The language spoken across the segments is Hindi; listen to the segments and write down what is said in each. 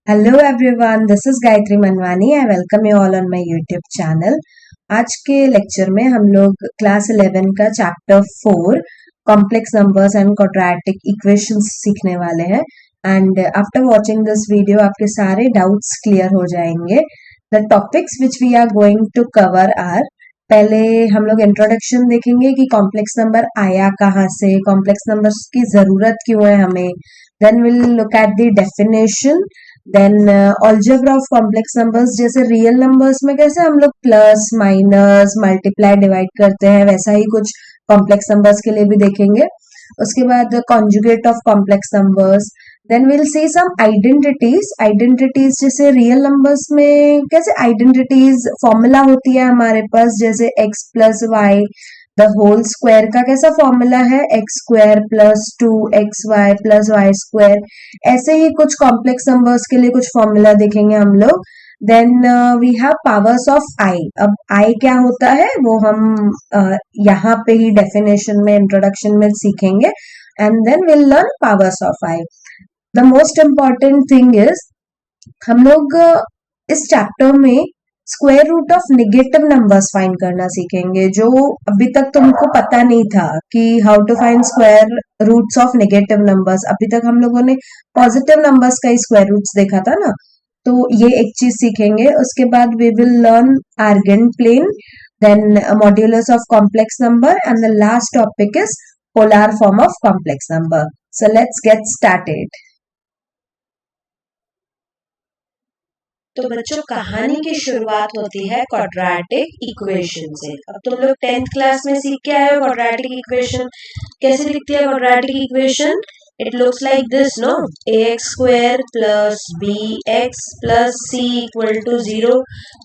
Hello everyone, this is Gayatri Manwani. I welcome you all on my YouTube channel. आज के लेक्चर में हम लोग क्लास 11 का chapter 4 complex numbers and quadratic equations सीखने वाले हैं। And after watching this video आपके सारे डाउट्स क्लियर हो जाएंगे। The topics which we are going to cover are, पहले हम लोग इंट्रोडक्शन देखेंगे कि कॉम्प्लेक्स नंबर आया कहाँ से, कॉम्प्लेक्स नंबर्स की जरूरत क्यों है हमें। Then will look at the definition. Then algebra of complex numbers, जैसे रियल नंबर्स में कैसे हम लोग प्लस माइनस मल्टीप्लाई डिवाइड करते हैं, वैसा ही कुछ कॉम्प्लेक्स नंबर्स के लिए भी देखेंगे। उसके बाद conjugate of complex numbers. Then will see some identities जैसे रियल नंबर्स में कैसे आइडेंटिटीज फॉर्मूला होती है हमारे पास, जैसे x plus y the whole square का कैसा फॉर्मूला है, x square plus 2xy plus y square. ऐसे ही कुछ कॉम्प्लेक्स नंबर्स के लिए कुछ फॉर्मूला देखेंगे हम लोग। Then we have powers of i. अब आई क्या होता है वो हम यहाँ पे ही डेफिनेशन में इंट्रोडक्शन में सीखेंगे। And then will learn powers of i. The most important thing is हम लोग इस चैप्टर में square root of negative numbers find करना सीखेंगे, जो अभी तक तुमको पता नहीं था कि how to find square roots of negative numbers. अभी तक हम लोगों ने पॉजिटिव नंबर्स का ही स्क्वायर रूट्स देखा था ना, तो ये एक चीज सीखेंगे। उसके बाद we will learn Argand plane, then modulus of complex number, and the last topic is polar form of complex number. So let's get started. तो बच्चों, कहानी की शुरुआत होती है क्वाड्रेटिक इक्वेशन से। अब तुम लोग 10th क्लास में सीख के आए हो क्वाड्रेटिक इक्वेशन। कैसे दिखती है quadratic equation? It looks like this, no? ax square plus bx plus c equal to 0,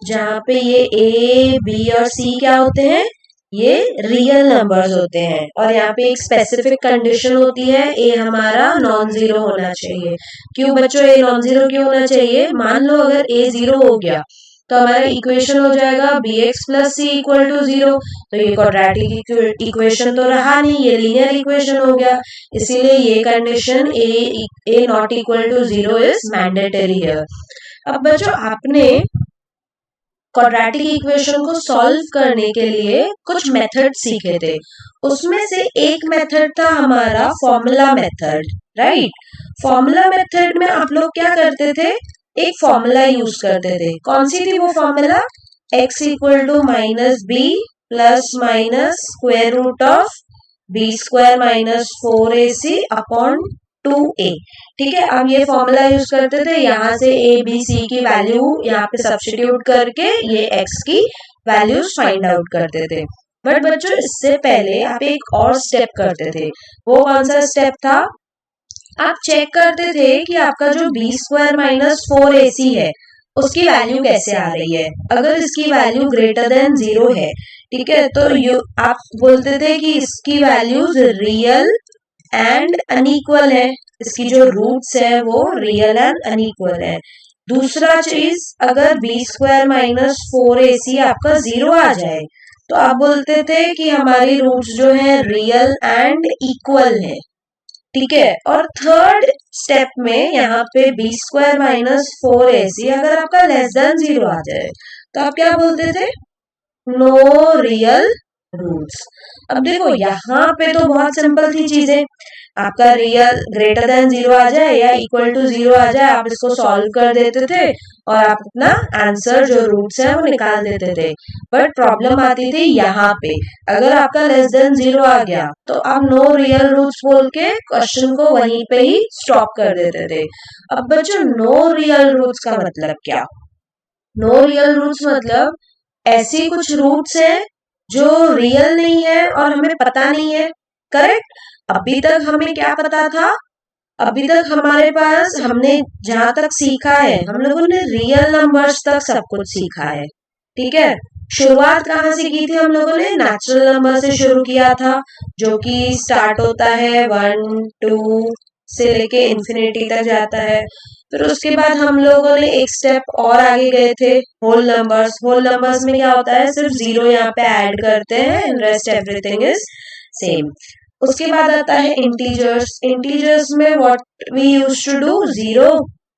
जहाँ पे ये a, b और c क्या होते हैं? ये रियल नंबर्स होते हैं। और यहाँ पे एक स्पेसिफिक कंडीशन होती है, ए हमारा नॉन जीरो होना चाहिए। क्यों बच्चों ए नॉन जीरो क्यों होना चाहिए? मान लो अगर ए जीरो हो गया तो हमारा इक्वेशन हो जाएगा b x plus c equal to 0। तो ये क्वाड्रेटिक इक्वेशन तो रहा नहीं, ये लीनियर इक्वेशन हो गया। इसीलिए ये condition a not equal to 0 is mandatory है। अब बच्चों, आपने क्वाड्रेटिक इक्वेशन को सॉल्व करने के लिए कुछ मेथड सीखे थे। उसमें से एक मेथड था हमारा formula method, right? Formula method में आप लोग क्या करते थे? एक फॉर्मूला यूज करते थे। कौन सी थी वो formula? x equal to minus b plus minus square root of b square minus 4ac upon 2a। ठीक है, अब ये फॉर्मूला यूज करते थे। यहाँ से a b c की वैल्यू यहाँ पे सब्स्टिट्यूट करके ये x की वैल्यूज फाइंड आउट करते थे। बट बच्चों, इससे पहले आप एक और स्टेप करते थे। वो कौन सा स्टेप था? आप चेक करते थे कि आपका जो बी स्क्वायर माइनस 4ac है उसकी वैल्यू कैसे आ रही है। अगर इसकी वैल्यू ग्रेटर देन 0 है, ठीक है, तो आप बोलते थे कि इसकी वैल्यूज रियल एंड अनइक्वल है। इसकी जो रूट्स है वो रियल एंड अनइक्वल है। दूसरा चीज, अगर बी स्क्वायर माइनस 4ac आपका 0 आ जाए तो आप बोलते थे कि हमारी रूट्स जो है रियल एंड इक्वल है। ठीक है, और थर्ड स्टेप में यहाँ पे बी स्क्वायर माइनस 4ac अगर आपका लेस देन 0 आ जाए तो आप क्या बोलते थे? No real roots. अब देखो, यहाँ पे तो बहुत सिंपल थी चीजें। आपका रियल ग्रेटर देन 0 आ जाए या इक्वल टू 0 आ जाए, आप इसको सॉल्व कर देते थे और आप अपना आंसर जो रूट्स है वो निकाल देते थे। बट प्रॉब्लम आती थी यहाँ पे, अगर आपका लेस देन 0 आ गया तो आप नो रियल रूट्स बोल के क्वेश्चन को वहीं पे ही स्टॉप कर देते थे। अब बच्चों, नो रियल रूट्स का मतलब क्या? नो रियल रूट्स मतलब ऐसी कुछ रूट्स हैं जो रियल नहीं है और हमें पता नहीं है। करेक्ट? अभी तक हमें क्या पता था? अभी तक हमारे पास, हमने जहां तक सीखा है, हम लोगों ने रियल नंबर्स तक सब कुछ सीखा है। ठीक है, शुरुआत कहाँ से की थी? हम लोगों ने नेचुरल नंबर से शुरू किया था, जो कि स्टार्ट होता है 1 2 से लेके इंफिनिटी तक जाता है। फिर उसके बाद हम लोगों ने एक स्टेप और आगे गए थे, होल नंबर्स। होल नंबर्स में क्या होता है? सिर्फ 0 यहाँ पे ऐड करते हैं and rest everything is same. उसके बाद आता है इंटीजर्स। इंटीजर्स में what we used to do? 0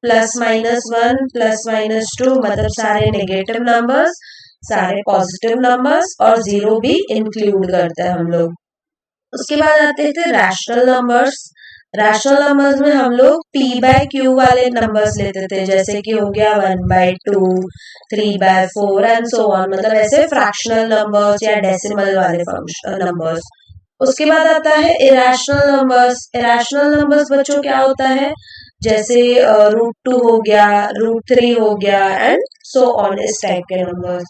+-1 +-2 मतलब सारे नेगेटिव नंबर्स, सारे पॉजिटिव नंबर्स और 0 भी इंक्लूड करते हैं हम लोग। उसके बाद आते थे रैशनल नंबर्स। रैशनल नंबर्स में हम लोग p/q वाले नंबर्स लेते थे, जैसे कि हो गया 1/2, 3/4 एंड सो ऑन, मतलब ऐसे फ्रैक्शनल नंबर्स या डेसिमल वाले नंबर्स। उसके बाद आता है इरेशनल नंबर्स। इरेशनल नंबर्स बच्चों क्या होता है, जैसे √2 हो गया, √3 हो गया एंड सो ऑन, इस टाइप के नंबर्स।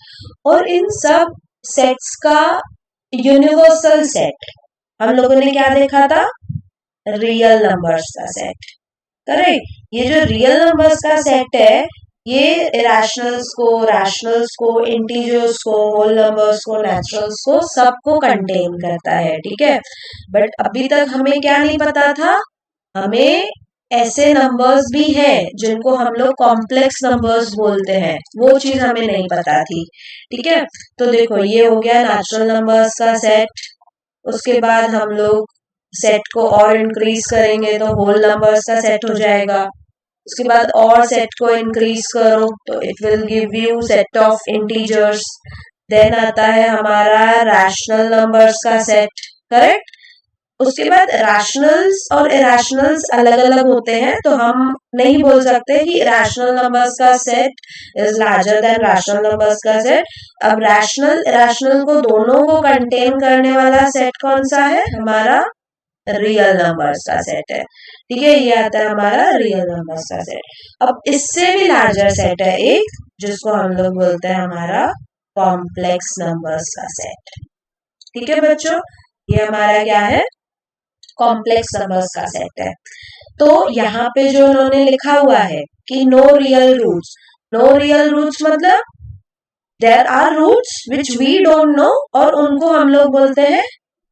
और इन सब सेट्स का यूनिवर्सल सेट हम लोगों ने क्या देखा था, रियल नंबर्स का सेट। करेक्ट, ये जो रियल नंबर्स का सेट है ये इरेशनल्स को, रैशनल्स को, इंटीजर्स को, होल नंबर्स को, नेचुरल्स को, सबको कंटेन करता है। ठीक है, बट अभी तक हमें क्या नहीं पता था, हमें ऐसे नंबर्स भी हैं जिनको हम लोग कॉम्प्लेक्स नंबर्स बोलते हैं, वो चीज हमें नहीं पता थी। ठीक है, तो देखो ये हो गया नेचुरल नंबर्स का सेट। उसके बाद हम लोग सेट को और इंक्रीज करेंगे तो होल नंबर्स का सेट हो जाएगा। उसके बाद और सेट को इंक्रीज करो तो it will give you set of integers. Then आता है हमारा रैशनल नंबर्स का सेट। करेक्ट, उसके बाद रैशनल्स और इरेशनल्स अलग अलग होते हैं, तो हम नहीं बोल सकते कि रैशनल नंबर्स का set is larger than rational numbers का सेट। अब रैशनल इरेशनल को दोनों को कंटेन करने वाला सेट कौन सा है, हमारा रियल नंबर्स का सेट है। ठीक है, ये आता है हमारा रियल नंबर्स का सेट। अब इससे भी लार्जर सेट है एक, जिसको हम लोग बोलते हैं हमारा कॉम्प्लेक्स नंबर्स का सेट। ठीक है बच्चों, ये हमारा क्या है, कॉम्प्लेक्स नंबर्स का सेट है। तो यहाँ पे जो उन्होंने लिखा हुआ है कि no real roots, no real roots मतलब there are roots which we don't know, और उनको हम लोग बोलते हैं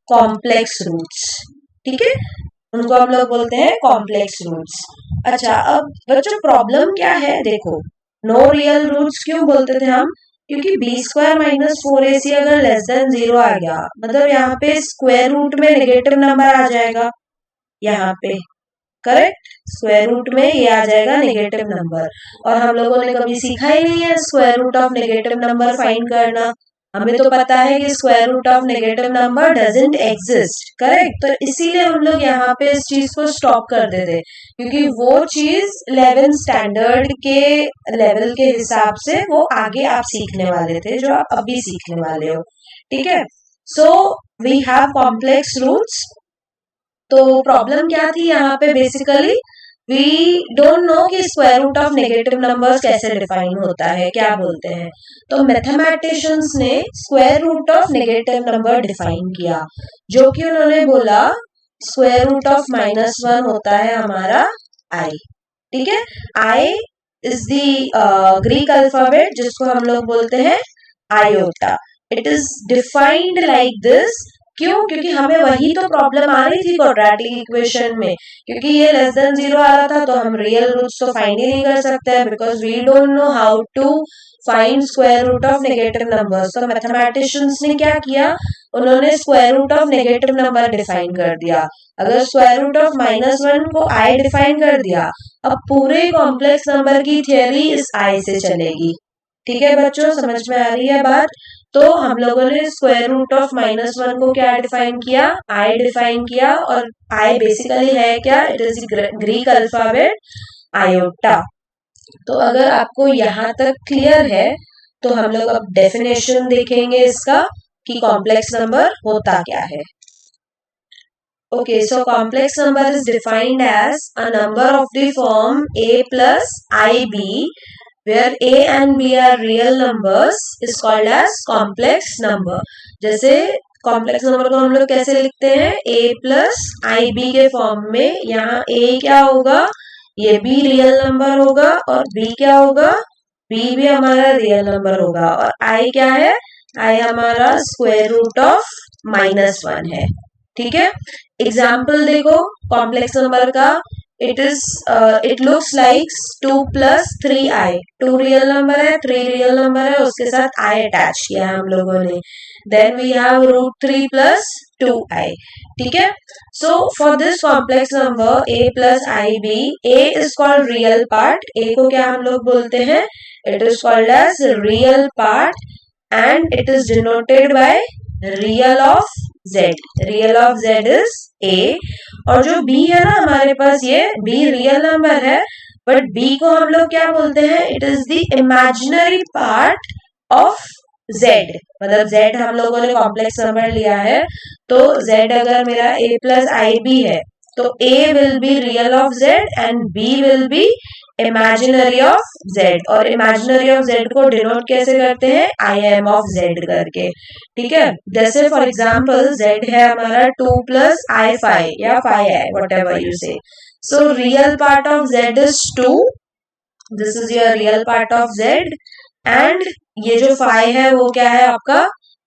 कॉम्प्लेक्स रूट्स। ठीक है, उनको हम लोग बोलते हैं कॉम्प्लेक्स रूट्स। अच्छा, अब बच्चों प्रॉब्लम क्या है, देखो नो रियल रूट्स क्यों बोलते थे हम, क्योंकि b² - 4ac अगर लेस देन 0 आ गया, मतलब यहाँ पे स्क्वायर रूट में नेगेटिव नंबर आ जाएगा। यहाँ पे करेक्ट, स्क्वायर रूट में ये आ जाएगा नेगेटिव नंबर, और हम लोगों ने कभी सीखा ही नहीं है square root of negative number find करना। हमें तो पता है कि square root of negative number doesn't exist. Correct, तो इसीलिए हम लोग यहाँ पे इस चीज को स्टॉप कर देते, क्योंकि वो चीज 11 स्टैंडर्ड के लेवल के हिसाब से वो आगे आप सीखने वाले थे, जो आप अभी सीखने वाले हो। ठीक है, so we have complex roots. तो प्रॉब्लम क्या थी यहाँ पे, बेसिकली वी डोंट नो कि square root of negative numbers कैसे डिफाइन होता है, क्या बोलते हैं। तो मैथमेटिशियंस ने square root of negative number define किया, जो कि उन्होंने बोला स्क्वायर रूट ऑफ -1 होता है हमारा i। ठीक है, i is the Greek alphabet, जिसको हम लोग बोलते हैं iota. It is defined like this. क्यों, क्योंकि हमें वही तो प्रॉब्लम आ रही थी क्वाड्रेटिक इक्वेशन में, क्योंकि ये लेस देन 0 आ रहा था, तो हम रियल रूट्स तो फाइंड ही नहीं कर सकते हैं, because we don't know how to find square root of negative numbers. तो मैथमेटिशियंस ने क्या किया, उन्होंने square root of negative number define कर दिया। अगर स्क्वायर रूट ऑफ -1 को i डिफाइन कर दिया, अब पूरे कॉम्प्लेक्स नंबर की थियरी इस i से चलेगी। ठीक है बच्चों, समझ में आ रही है बात। तो हम लोगों ने स्क्वायर रूट ऑफ -1 को क्या डिफाइन किया, i डिफाइन किया, और i बेसिकली है क्या, it is Greek alphabet iota. तो अगर आपको यहाँ तक क्लियर है, तो हम लोग अब डेफिनेशन देखेंगे इसका कि कॉम्प्लेक्स नंबर होता क्या है। Okay, so complex number is defined as a number of the form a plus ib, where a and b are real numbers, is called as complex number. जैसे कॉम्प्लेक्स नंबर को हम लोग कैसे लिखते हैं, a plus ib के फॉर्म में। यहाँ a क्या होगा, ये b रियल नंबर होगा, और b क्या होगा, b भी हमारा रियल नंबर होगा, और i क्या है, i हमारा स्क्वायर रूट ऑफ -1 है। ठीक है, एग्जाम्पल देखो कॉम्प्लेक्स नंबर का, it looks like 2 + 3i। 2 real number है, 3 रियल नंबर है, उसके साथ i अटैच किया है हम लोगों ने। देन वी हैव √3 + 2i, ठीक है। So for this complex number a plus i b, a is called real part, a को क्या हम लोग बोलते हैं, it is called as real part and it is denoted by real of z, real of z is a। और जो b है ना हमारे पास, ये b रियल नंबर है, बट b को हम लोग क्या बोलते हैं, it is the imaginary part of z, मतलब z हम लोगों ने कॉम्प्लेक्स नंबर लिया है, तो z अगर मेरा a प्लस आई बी है, तो a will be real of z and b will be imaginary of z, और इमेजिनरी ऑफ z को डिनोट कैसे करते हैं, आई एम ऑफ z करके, ठीक है। जैसे फॉर एग्जाम्पल z है हमारा 2 प्लस आई फाइव या 5i, वट एवर यू से, so real part of z is 2, this is your real part of z, and ये जो 5 है वो क्या है आपका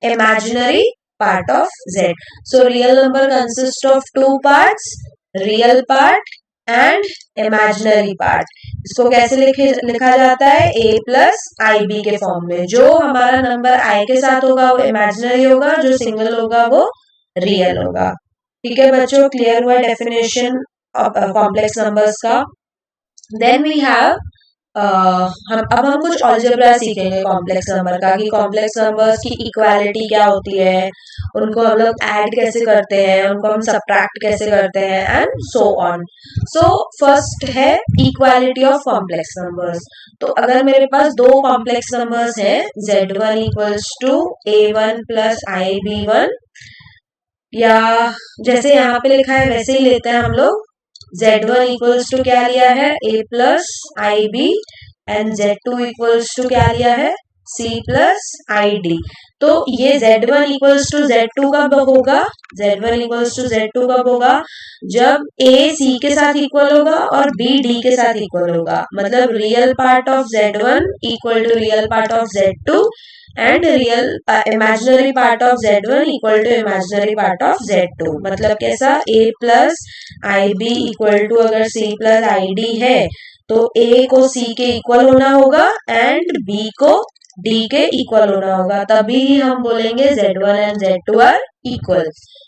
imaginary part of z। So real number consist of 2 parts, real part and imaginary part. इसको कैसे लिखा जाता है, a प्लस आई बी के फॉर्म में, जो हमारा नंबर i के साथ होगा वो इमेजिनरी होगा, जो सिंगल होगा वो रियल होगा, ठीक है बच्चों। क्लियर हुआ डेफिनेशन कॉम्प्लेक्स नंबर्स का। देन वी हैव हम कुछ अलजेब्रा सीखेंगे कॉम्प्लेक्स नंबर का, कि कॉम्प्लेक्स नंबर्स की इक्वालिटी क्या होती है, उनको हम लोग ऐड कैसे करते हैं, उनको हम सबट्रैक्ट कैसे करते हैं, and so on. So first है इक्वालिटी ऑफ कॉम्प्लेक्स नंबर्स। तो अगर मेरे पास दो कॉम्प्लेक्स नंबर्स हैं, z1 equals to a1 plus i b one, या जैसे यहाँ पे लिखा है वैसे ही लेते हैं हम लोग, z1 इक्वल्स टू क्या लिया है, a plus i b, and z2 equals to क्या लिया है, c प्लस आई डी। तो ये z1 इक्वल्स टू z2 कब होगा, z1 इक्वल्स टू z2 कब होगा, जब a c के साथ इक्वल होगा और b d के साथ इक्वल होगा, मतलब real part of z1 equal to real part of z2 and real imaginary part of z1 equal to imaginary part of z2। मतलब कैसा, a plus i b equal to अगर c प्लस आई डी है, तो a को c के इक्वल होना होगा एंड b को d के इक्वल होना होगा, तभी हम बोलेंगे z1 and z2 are equal.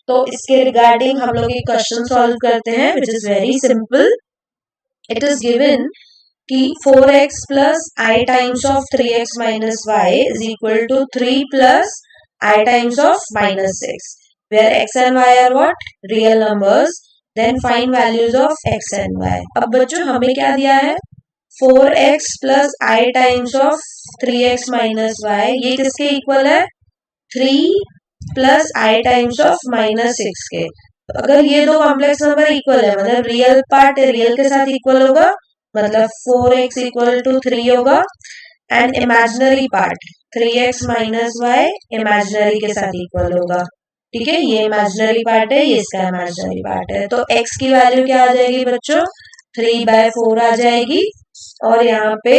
तो इसके रिगार्डिंग हम लोग एक क्वेश्चन सॉल्व करते हैं, which is very simple. It is given कि 4x plus i times of 3x minus y is equal to 3 plus i times of minus 6, where x and y are what, real numbers, then find values of x and y। अब बच्चों हमें क्या दिया है, 4x plus i times of 3x minus y, ये किसके इक्वल है, 3 plus i times of minus 6 के। तो अगर ये दो कॉम्प्लेक्स नंबर इक्वल है, मतलब रियल पार्ट रियल के साथ इक्वल होगा, मतलब 4x इक्वल टू 3 होगा, and imaginary part 3x minus y imaginary के साथ इक्वल होगा, ठीक है। ये इमेजिनरी पार्ट है, ये इसका इमेजिनरी पार्ट है, तो x की वैल्यू क्या आ जाएगी बच्चों, 3/4 आ जाएगी, और यहाँ पे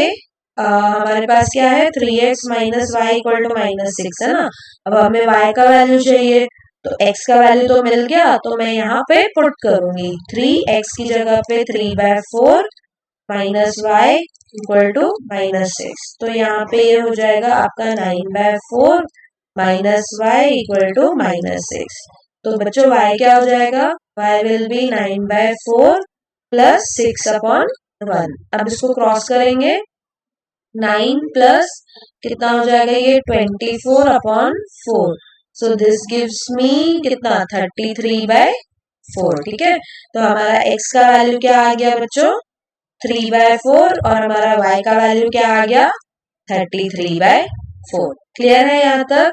हमारे पास क्या है, 3x minus y equal to minus 6 है ना। अब हमें y का वैल्यू चाहिए, तो x का वैल्यू तो मिल गया, तो मैं यहाँ पे पुट करूंगी 3x की जगह पे 3/4 minus y equal to minus 6, तो यहाँ पे ये हो जाएगा आपका 9/4 minus y equal to minus 6। तो बच्चों y क्या हो जाएगा, y विल बी 9/4 प्लस 6/1। अब इसको क्रॉस करेंगे, 9 प्लस कितना हो जाएगा, ये 24/4, सो दिस गिव्स मी कितना, 33/4, ठीक है। तो हमारा x का वैल्यू क्या आ गया बच्चों, 3/4, और हमारा y का वैल्यू क्या आ गया, 33/4। क्लियर है यहाँ तक,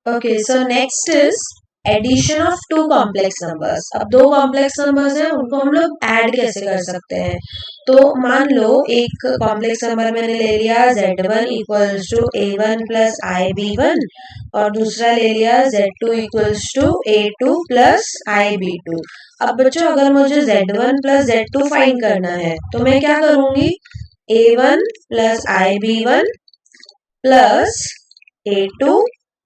okay. So next is addition of two complex numbers. अब दो कॉम्प्लेक्स नंबर्स हैं, उनको हम लोग ऐड कैसे कर सकते हैं। तो मान लो एक कॉम्प्लेक्स नंबर मैंने ले लिया z1 equals to a1 plus i b one, और दूसरा ले लिया z2 equals to a2 plus i b two. अब बच्चों अगर मुझे z1 प्लस z2 फाइंड करना है, तो मैं क्या करूंगी, a1 plus i b one plus a2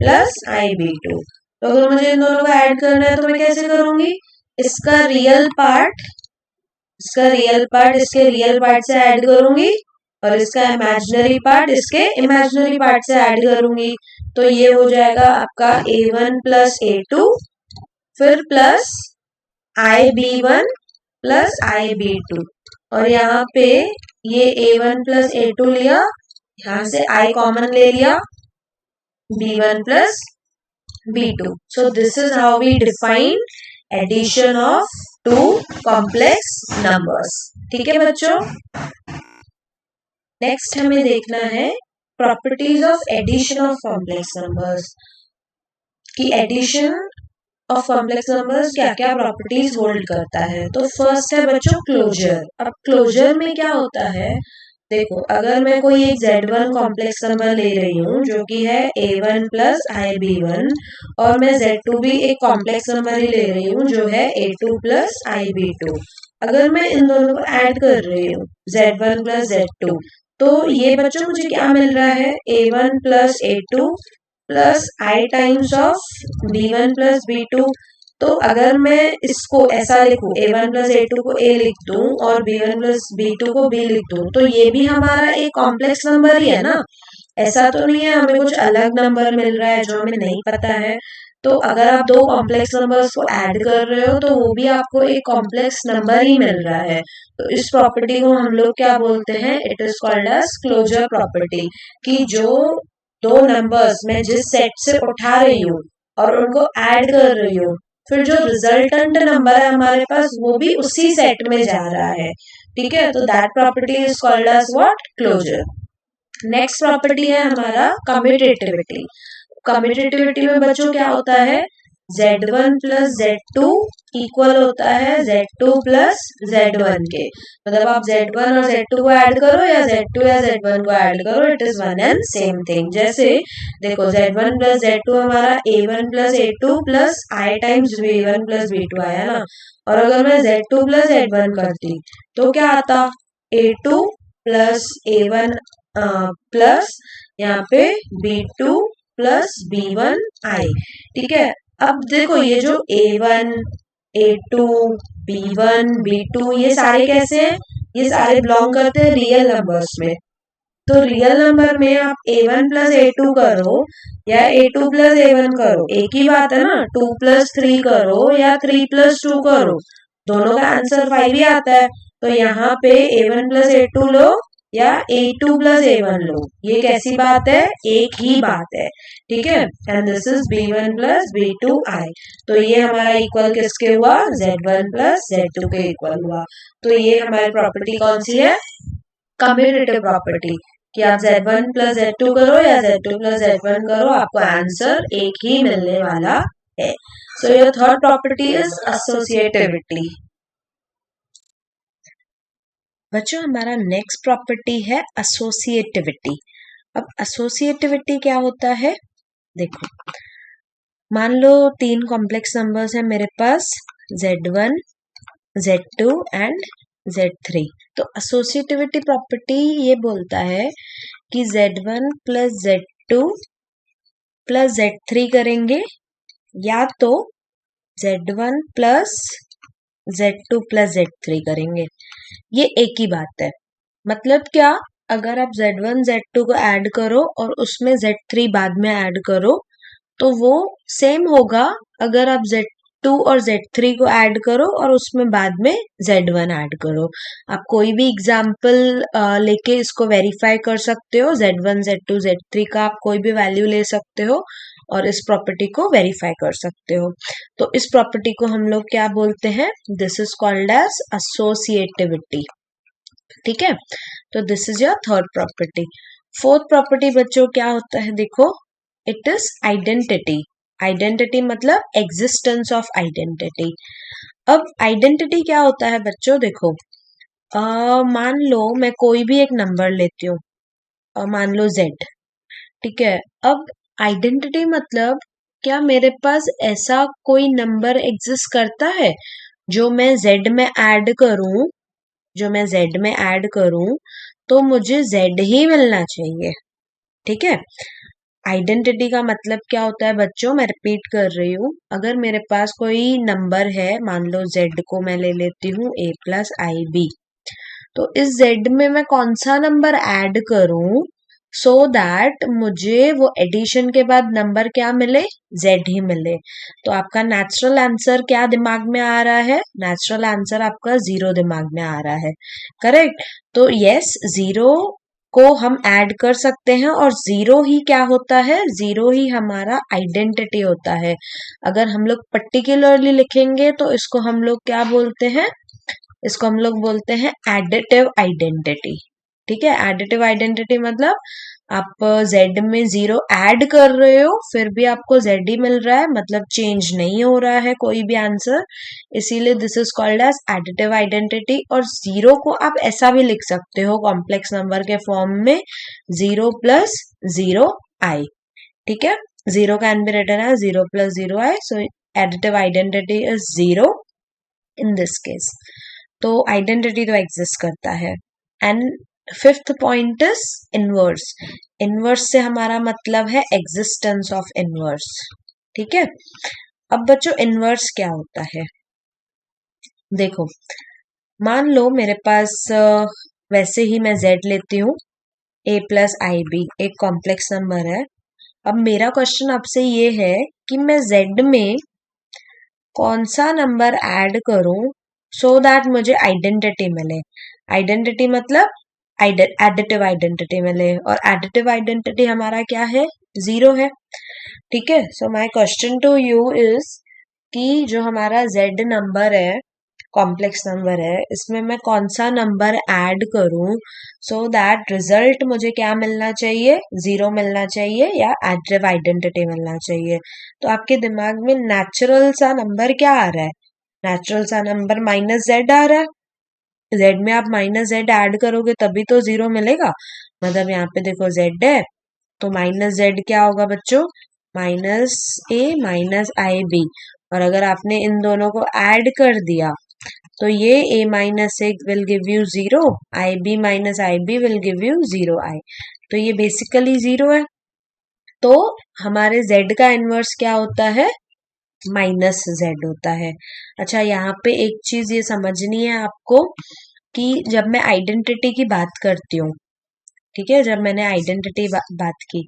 plus i b two. तो अगर मुझे इन दोनों को ऐड करना है तो मैं कैसे करूंगी, इसका रियल पार्ट इसके रियल पार्ट से ऐड करूंगी, और इसका इमेजिनरी पार्ट इसके इमेजिनरी पार्ट से ऐड करूंगी, तो ये हो जाएगा आपका a1 प्लस a2 फिर प्लस IB1 प्लस IB2, और यहाँ पे ये a1 प्लस a2 लिया, यहाँ से I कॉमन ले लिया, b1 plus b2. So this is how we define addition of two complex numbers. ठीक है बच्चों, नेक्स्ट हमें देखना है properties of addition of complex numbers, कि एडिशन ऑफ कॉम्प्लेक्स नंबर्स क्या क्या प्रॉपर्टीज होल्ड करता है। तो फर्स्ट है बच्चों क्लोजर। अब क्लोजर में क्या होता है, देखो अगर मैं कोई एक Z1 कॉम्प्लेक्स नंबर ले रही हूँ जो कि है A1 प्लस IB1, और मैं Z2 भी एक कॉम्प्लेक्स नंबर ही ले रही हूँ जो है A2 प्लस IB2, अगर मैं इन दोनों को ऐड कर रही हूँ Z1 प्लस Z2, तो ये बच्चों मुझे क्या मिल रहा है, A1 plus A2 plus I times of B1 plus B2। तो अगर मैं इसको ऐसा लिखूं, A1 प्लस A2 को A लिख दूं और B1 प्लस B2 को B लिख दूं, तो ये भी हमारा एक कॉम्प्लेक्स नंबर ही है ना। ऐसा तो नहीं है हमें कुछ अलग नंबर मिल रहा है जो हमें नहीं पता है। तो अगर आप दो कॉम्प्लेक्स नंबर्स को ऐड कर रहे हो तो वो भी आपको एक कॉम्प्लेक्स नंबर ही मिल रहा है। तो इस प्रॉपर्टी को हम लोग क्या बोलते हैं, it is called as closure property, कि जो दो नंबर्स मैं जिस सेट से उठा रही हूँ और उनको ऐड कर रही हूँ, फिर जो रिजल्टेंट नंबर है हमारे पास वो भी उसी सेट में जा रहा है। ठीक है, तो that property is called as what, closure. Next property है हमारा कम्यूटेटिविटी। कम्यूटेटिविटी में बच्चों क्या होता है, Z1 प्लस Z2 इक्वल होता है Z2 प्लस Z1 के, मतलब आप Z1 और Z2 को ऐड करो या Z2 या Z1 को ऐड करो, it is one and same thing. जैसे देखो Z1 प्लस Z2 हमारा A1 plus A2 plus I times B1 plus B2 आया ना, और अगर मैं Z2 प्लस Z1 करती तो क्या आता, A2 प्लस A1 प्लस यहाँ पे B2 प्लस B1 I। ठीक है, अब देखो ये जो A1 A2 B1 B2 ये सारे कैसे हैं, ये सारे बिलोंग करते हैं रियल नंबर्स में। तो रियल नंबर में आप A1 प्लस A2 करो या A2 प्लस A1 करो, एक ही बात है ना। 2 प्लस 3 करो या 3 प्लस 2 करो, दोनों का आंसर 5 ही आता है। तो यहाँ पे A1 प्लस A2 लो या A2 प्लस A1 लो, ये कैसी बात है, एक ही बात है। ठीक है, and this is B1 plus B2 I। तो ये हमारा इक्वल किसके हुआ, Z1 प्लस Z2 के इक्वल हुआ। तो ये हमारी प्रॉपर्टी कौन सी है, कम्यूटेटिव प्रॉपर्टी, कि आप Z1 प्लस Z2 करो या Z2 प्लस Z1 करो, आपको आंसर एक ही मिलने वाला है। So your third property is associativity. बच्चों हमारा नेक्स्ट प्रॉपर्टी है एसोसिएटिविटी। अब एसोसिएटिविटी क्या होता है, देखो मान लो तीन कॉम्प्लेक्स नंबर्स हैं मेरे पास, Z1 Z2 एंड Z3। तो एसोसिएटिविटी प्रॉपर्टी ये बोलता है कि Z1 plus Z2 plus Z3 करेंगे, या तो Z1 plus Z2 plus Z3 करेंगे। ये एक ही बात है, मतलब क्या, अगर आप Z1 Z2 को ऐड करो और उसमें Z3 बाद में ऐड करो तो वो सेम होगा अगर आप Z2 और Z3 को ऐड करो और उसमें बाद में Z1 ऐड करो। आप कोई भी एग्जाम्पल लेके इसको वेरीफाई कर सकते हो, Z1 Z2 Z3 का आप कोई भी वैल्यू ले सकते हो और इस प्रॉपर्टी को वेरीफाई कर सकते हो। तो इस प्रॉपर्टी को हम लोग क्या बोलते हैं, this is called as associativity. ठीक है, तो this is your third property. Fourth property बच्चों क्या होता है, देखो इट इज आइडेंटिटी। आइडेंटिटी मतलब एग्जिस्टेंस ऑफ आइडेंटिटी। अब आइडेंटिटी क्या होता है बच्चों, देखो मान लो मैं कोई भी एक नंबर लेती हूँ, मान लो Z। ठीक है, अब आइडेंटिटी मतलब क्या मेरे पास ऐसा कोई नंबर एग्जिस्ट करता है जो मैं Z में ऐड करूं, तो मुझे Z ही मिलना चाहिए। ठीक है, आइडेंटिटी का मतलब क्या होता है बच्चों, मैं रिपीट कर रही हूँ, अगर मेरे पास कोई नंबर है, मान लो Z को मैं ले लेती हूँ A प्लस IB, तो इस z में मैं कौन सा नंबर ऐड करूं सो दैट मुझे वो एडिशन के बाद नंबर क्या मिले, z ही मिले। तो आपका नेचुरल आंसर क्या दिमाग में आ रहा है, नेचुरल आंसर आपका 0 दिमाग में आ रहा है, करेक्ट। तो यस, 0 को हम ऐड कर सकते हैं और 0 ही क्या होता है, 0 ही हमारा आइडेंटिटी होता है। अगर हम लोग पर्टिकुलरली लिखेंगे तो इसको हम लोग क्या बोलते हैं, इसको हम लोग बोलते हैं एडिटिव आइडेंटिटी। ठीक है, एडिटिव आइडेंटिटी मतलब आप z में 0 ऐड कर रहे हो फिर भी आपको z ही मिल रहा है, मतलब चेंज नहीं हो रहा है कोई भी आंसर, इसीलिए this is called as additive identity. और 0 को आप ऐसा भी लिख सकते हो कॉम्प्लेक्स नंबर के फॉर्म में 0 प्लस 0i। ठीक है, 0 can be written as 0 plus 0i, so additive identity is 0 in this case. तो आइडेंटिटी तो एग्जिस्ट करता है। And fifth point is inverse. Inverse से हमारा मतलब है एग्जिस्टेंस ऑफ इनवर्स। ठीक है, अब बच्चों इनवर्स क्या होता है, देखो मान लो मेरे पास वैसे ही मैं z लेती हूँ, a प्लस आई बी एक कॉम्प्लेक्स नंबर है। अब मेरा क्वेश्चन आपसे ये है कि मैं z में कौन सा नंबर ऐड करूं सो दैट मुझे आइडेंटिटी मिले। आइडेंटिटी मतलब एडिटिव आइडेंटिटी मिले, और एडिटिव आइडेंटिटी हमारा क्या है, 0 है। ठीक है, so my question to you is कि जो हमारा z नंबर है, कॉम्प्लेक्स नंबर है, इसमें मैं कौन सा नंबर ऐड करूं सो दैट रिजल्ट मुझे क्या मिलना चाहिए, 0 मिलना चाहिए या एडिटिव आइडेंटिटी मिलना चाहिए। तो आपके दिमाग में नेचुरल सा नंबर क्या आ रहा है, नेचुरल सा नंबर -z आ रहा है। z में आप -z ऐड करोगे तभी तो 0 मिलेगा, मतलब यहाँ पे देखो z है तो -z क्या होगा बच्चों, -a-ib। और अगर आपने इन दोनों को ऐड कर दिया तो ये a minus A will give you 0, ib minus ib will give you 0i। तो ये बेसिकली 0 है। तो हमारे z का इनवर्स क्या होता है, -z होता है। अच्छा, यहाँ पे एक चीज ये समझनी है आपको कि जब मैं आइडेंटिटी की बात करती हूँ, ठीक है, जब मैंने आइडेंटिटी बात की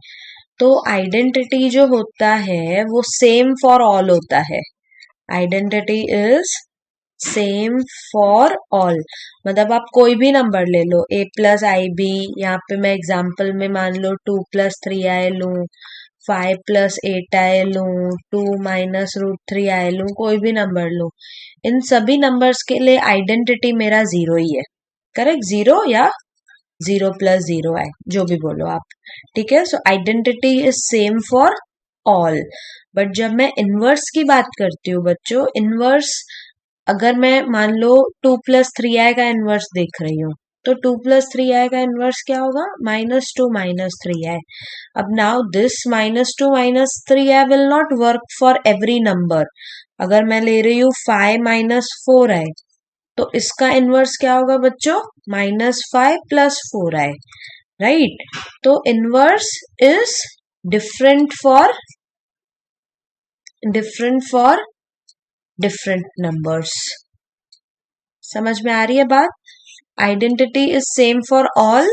तो आइडेंटिटी जो होता है वो सेम फॉर ऑल होता है। Identity is same for all, मतलब आप कोई भी नंबर ले लो, a प्लस आई बी, यहाँ पे मैं एग्जाम्पल में मान लो 2 प्लस 3i लूँ, 5 प्लस 8i लूँ, 2 माइनस √3i लूँ, कोई भी नंबर लूँ, इन सभी नंबर्स के लिए आइडेंटिटी मेरा 0 ही है, करेक्ट, 0 या 0 प्लस 0i जो भी बोलो आप। ठीक है, सो identity is same for all. But जब मैं इनवर्स की बात करती हूँ बच्चों, इनवर्स अगर मैं मान लो 2 प्लस 3i का इनवर्स देख रही हूँ तो 2 प्लस 3i का इनवर्स क्या होगा, -2 माइनस 3i। अब now this -2 minus 3i will not work for every number. अगर मैं ले रही हूँ 5 माइनस 4i तो इसका इनवर्स क्या होगा बच्चों, -5 प्लस 4i, राइट। तो inverse is different for different numbers. समझ में आ रही है बात, identity is same for all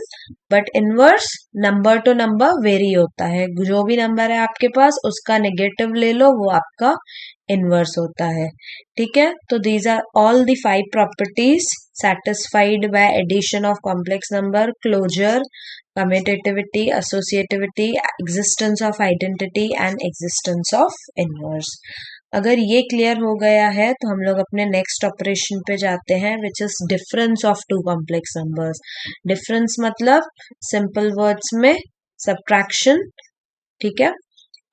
but inverse number two number very होता है। जो भी नंबर है आपके पास उसका नेगेटिव ले लो, वो आपका इनवर्स होता है। ठीक है, तो these are all the 5 properties satisfied by addition of complex number: closure, commutativity, associativity, existence of identity and existence of inverse। अगर ये क्लियर हो गया है तो हम लोग अपने नेक्स्ट ऑपरेशन पे जाते हैं, which is difference of 2 complex numbers. Difference मतलब सिंपल वर्ड्स में सब्ट्रैक्शन। ठीक है,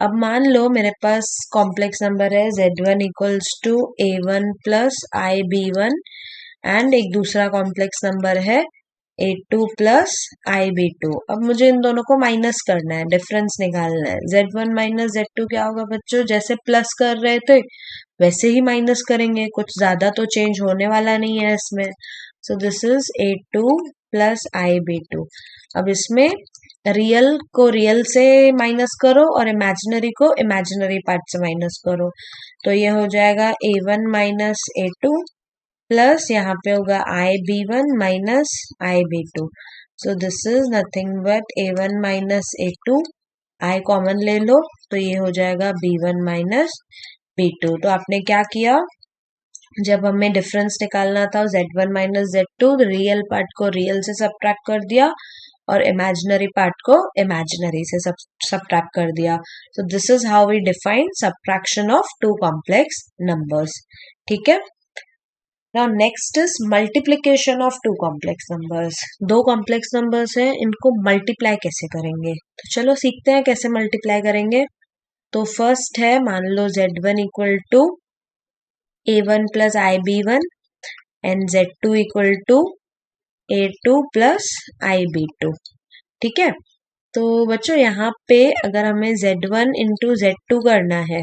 अब मान लो मेरे पास कॉम्प्लेक्स नंबर है z1 equals to a1 plus ib1 and एक दूसरा कॉम्प्लेक्स नंबर है a2 प्लस ib2। अब मुझे इन दोनों को माइनस करना है, डिफरेंस निकालना है। z1 माइनस z2 क्या होगा बच्चों, जैसे प्लस कर रहे थे वैसे ही माइनस करेंगे, कुछ ज्यादा तो चेंज होने वाला नहीं है इसमें। सो this is a2 plus ib2। अब इसमें रियल को रियल से माइनस करो और इमेजिनरी को इमेजिनरी पार्ट से माइनस करो, तो ये हो जाएगा a1 माइनस a2 प्लस यहाँ पे होगा IB1 minus IB2. So this is nothing but A1 minus A2. I common ले लो तो ये हो जाएगा B1 माइनस B2. तो आपने क्या किया, जब हमें डिफरेंस निकालना था Z1 minus Z2, real part को रियल से सब्ट्रैक्ट कर दिया और इमेजिनरी पार्ट को इमेजिनरी से सब्ट्रैक्ट कर दिया. So this is how we define subtraction of two complex numbers. ठीक है. Now next is multiplication of two complex numbers. दो कॉम्प्लेक्स नंबर्स हैं, इनको मल्टीप्लाई कैसे करेंगे. तो चलो सीखते हैं कैसे मल्टीप्लाई करेंगे. तो फर्स्ट है, मान लो Z1 equal to A1 plus IB1 and Z2 equal to A2 plus IB2. ठीक है. तो बच्चों यहाँ पे अगर हमें Z1 इंटू Z2 करना है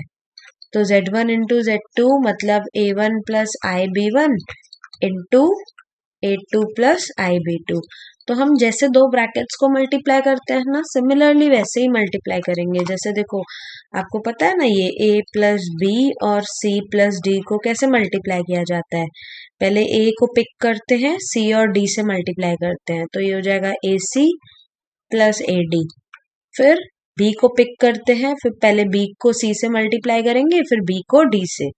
तो Z1 इंटू Z2 मतलब A1 plus IB1 into A2 plus IB2. तो हम जैसे दो ब्रैकेट्स को मल्टीप्लाई करते हैं ना, सिमिलरली वैसे ही मल्टीप्लाई करेंगे. जैसे देखो, आपको पता है ना, ये A प्लस B और C प्लस D को कैसे मल्टीप्लाई किया जाता है. पहले A को पिक करते हैं, C और D से मल्टीप्लाई करते हैं, तो ये हो जाएगा AC प्लस AD. फिर B को पिक करते हैं, फिर पहले B को C से मल्टीप्लाई करेंगे, फिर B को D से,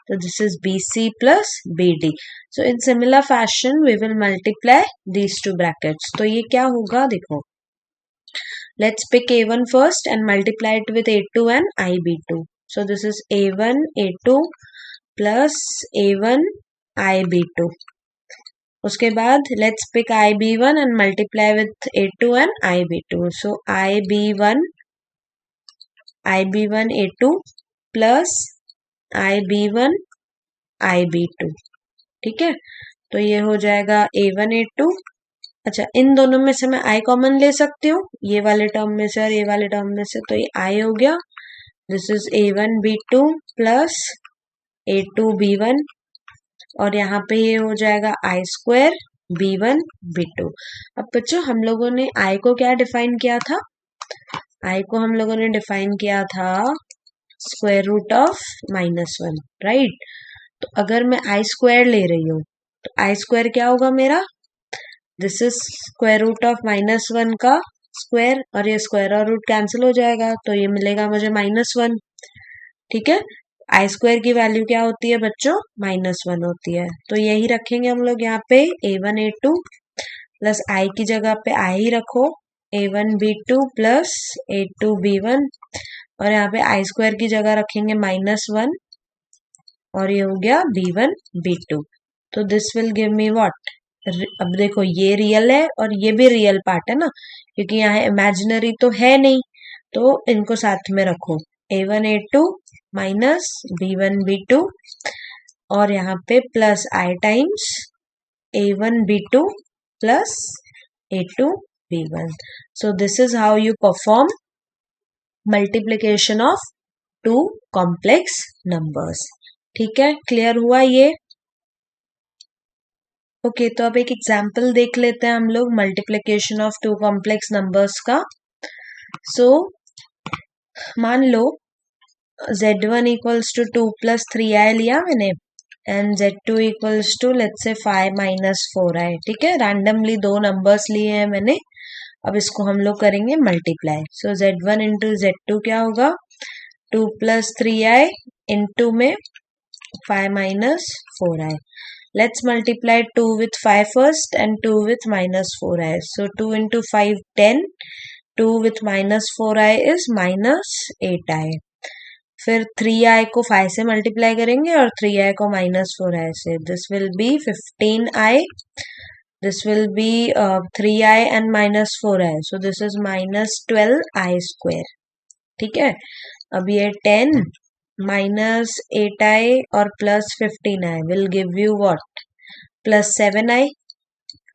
तो this is BC plus BD. So in similar fashion we will multiply these two brackets. तो ये क्या होगा, देखो, let's pick A1 first and multiply it with A2 and IB2. So this is A1 A2 plus A1 IB2. उसके बाद let's pick IB1 and multiply with A2 and IB2. So IB1 A2 plus IB1 IB2. ठीक है. तो ये हो जाएगा A1 A2. अच्छा, इन दोनों में से मैं I कॉमन ले सकती हूँ, ये वाले टर्म में से और ये वाले टर्म में से, तो ये I हो गया. This is A1 B2 plus A2 B1 और यहाँ पे ये हो जाएगा I स्क्वायर B1 B2. अब बच्चों हम लोगों ने I को क्या डिफाइन किया था, I को हम लोगों ने डिफाइन किया था स्क्वायर रूट ऑफ -1, राइट. तो अगर मैं I स्क्वायर ले रही हूँ तो I स्क्वायर क्या होगा मेरा, this is square root of -1 का स्क्वायर और ये स्क्वायर और रूट कैंसिल हो जाएगा, तो ये मिलेगा मुझे -1. ठीक है. I स्क्वायर की वैल्यू क्या होती है बच्चों, -1 होती है. तो यही रखेंगे हम लोग यहाँ पे, A1 A2 प्लस I की जगह पे I ही रखो, A1 B2 plus A2 B1 और यहाँ पे I स्क्वायर की जगह रखेंगे -1 और ये हो गया B1 B2. तो this will give me what. अब देखो, ये रियल है और ये भी रियल पार्ट है ना, क्योंकि यहाँ इमेजिनरी तो है नहीं, तो इनको साथ में रखो. A1 A2 minus B1 B2 और यहाँ पे plus I times A1 B2 plus A2 B1. So this is how you perform multiplication of two complex numbers. ठीक है, क्लियर हुआ ये. ओके, तो अब एक एग्जाम्पल देख लेते हैं हम लोग multiplication of two complex numbers का. सो मान लो Z1 equals to 2 plus 3i लिया मैंने and Z2 equals to let's say 5 minus 4i. ठीक है, रैंडमली दो नंबर्स लिए हैं मैंने. अब इसको हम लोग करेंगे मल्टीप्लाई. सो Z1 इंटू Z2 क्या होगा, 2 प्लस 3i इंटू में 5 minus 4i. Let's multiply 2 with 5 first and 2 with minus 4i. So 2 into 5 10. 2 with minus 4i is minus 8i. फिर 3i को 5 से मल्टीप्लाई करेंगे और 3i को minus 4i से. This will be 15i. This will be 3i and minus 4i. So this is minus 12i square. ठीक है. अब ये 10 माइनस 8i और plus 15i will give you what, plus 7i.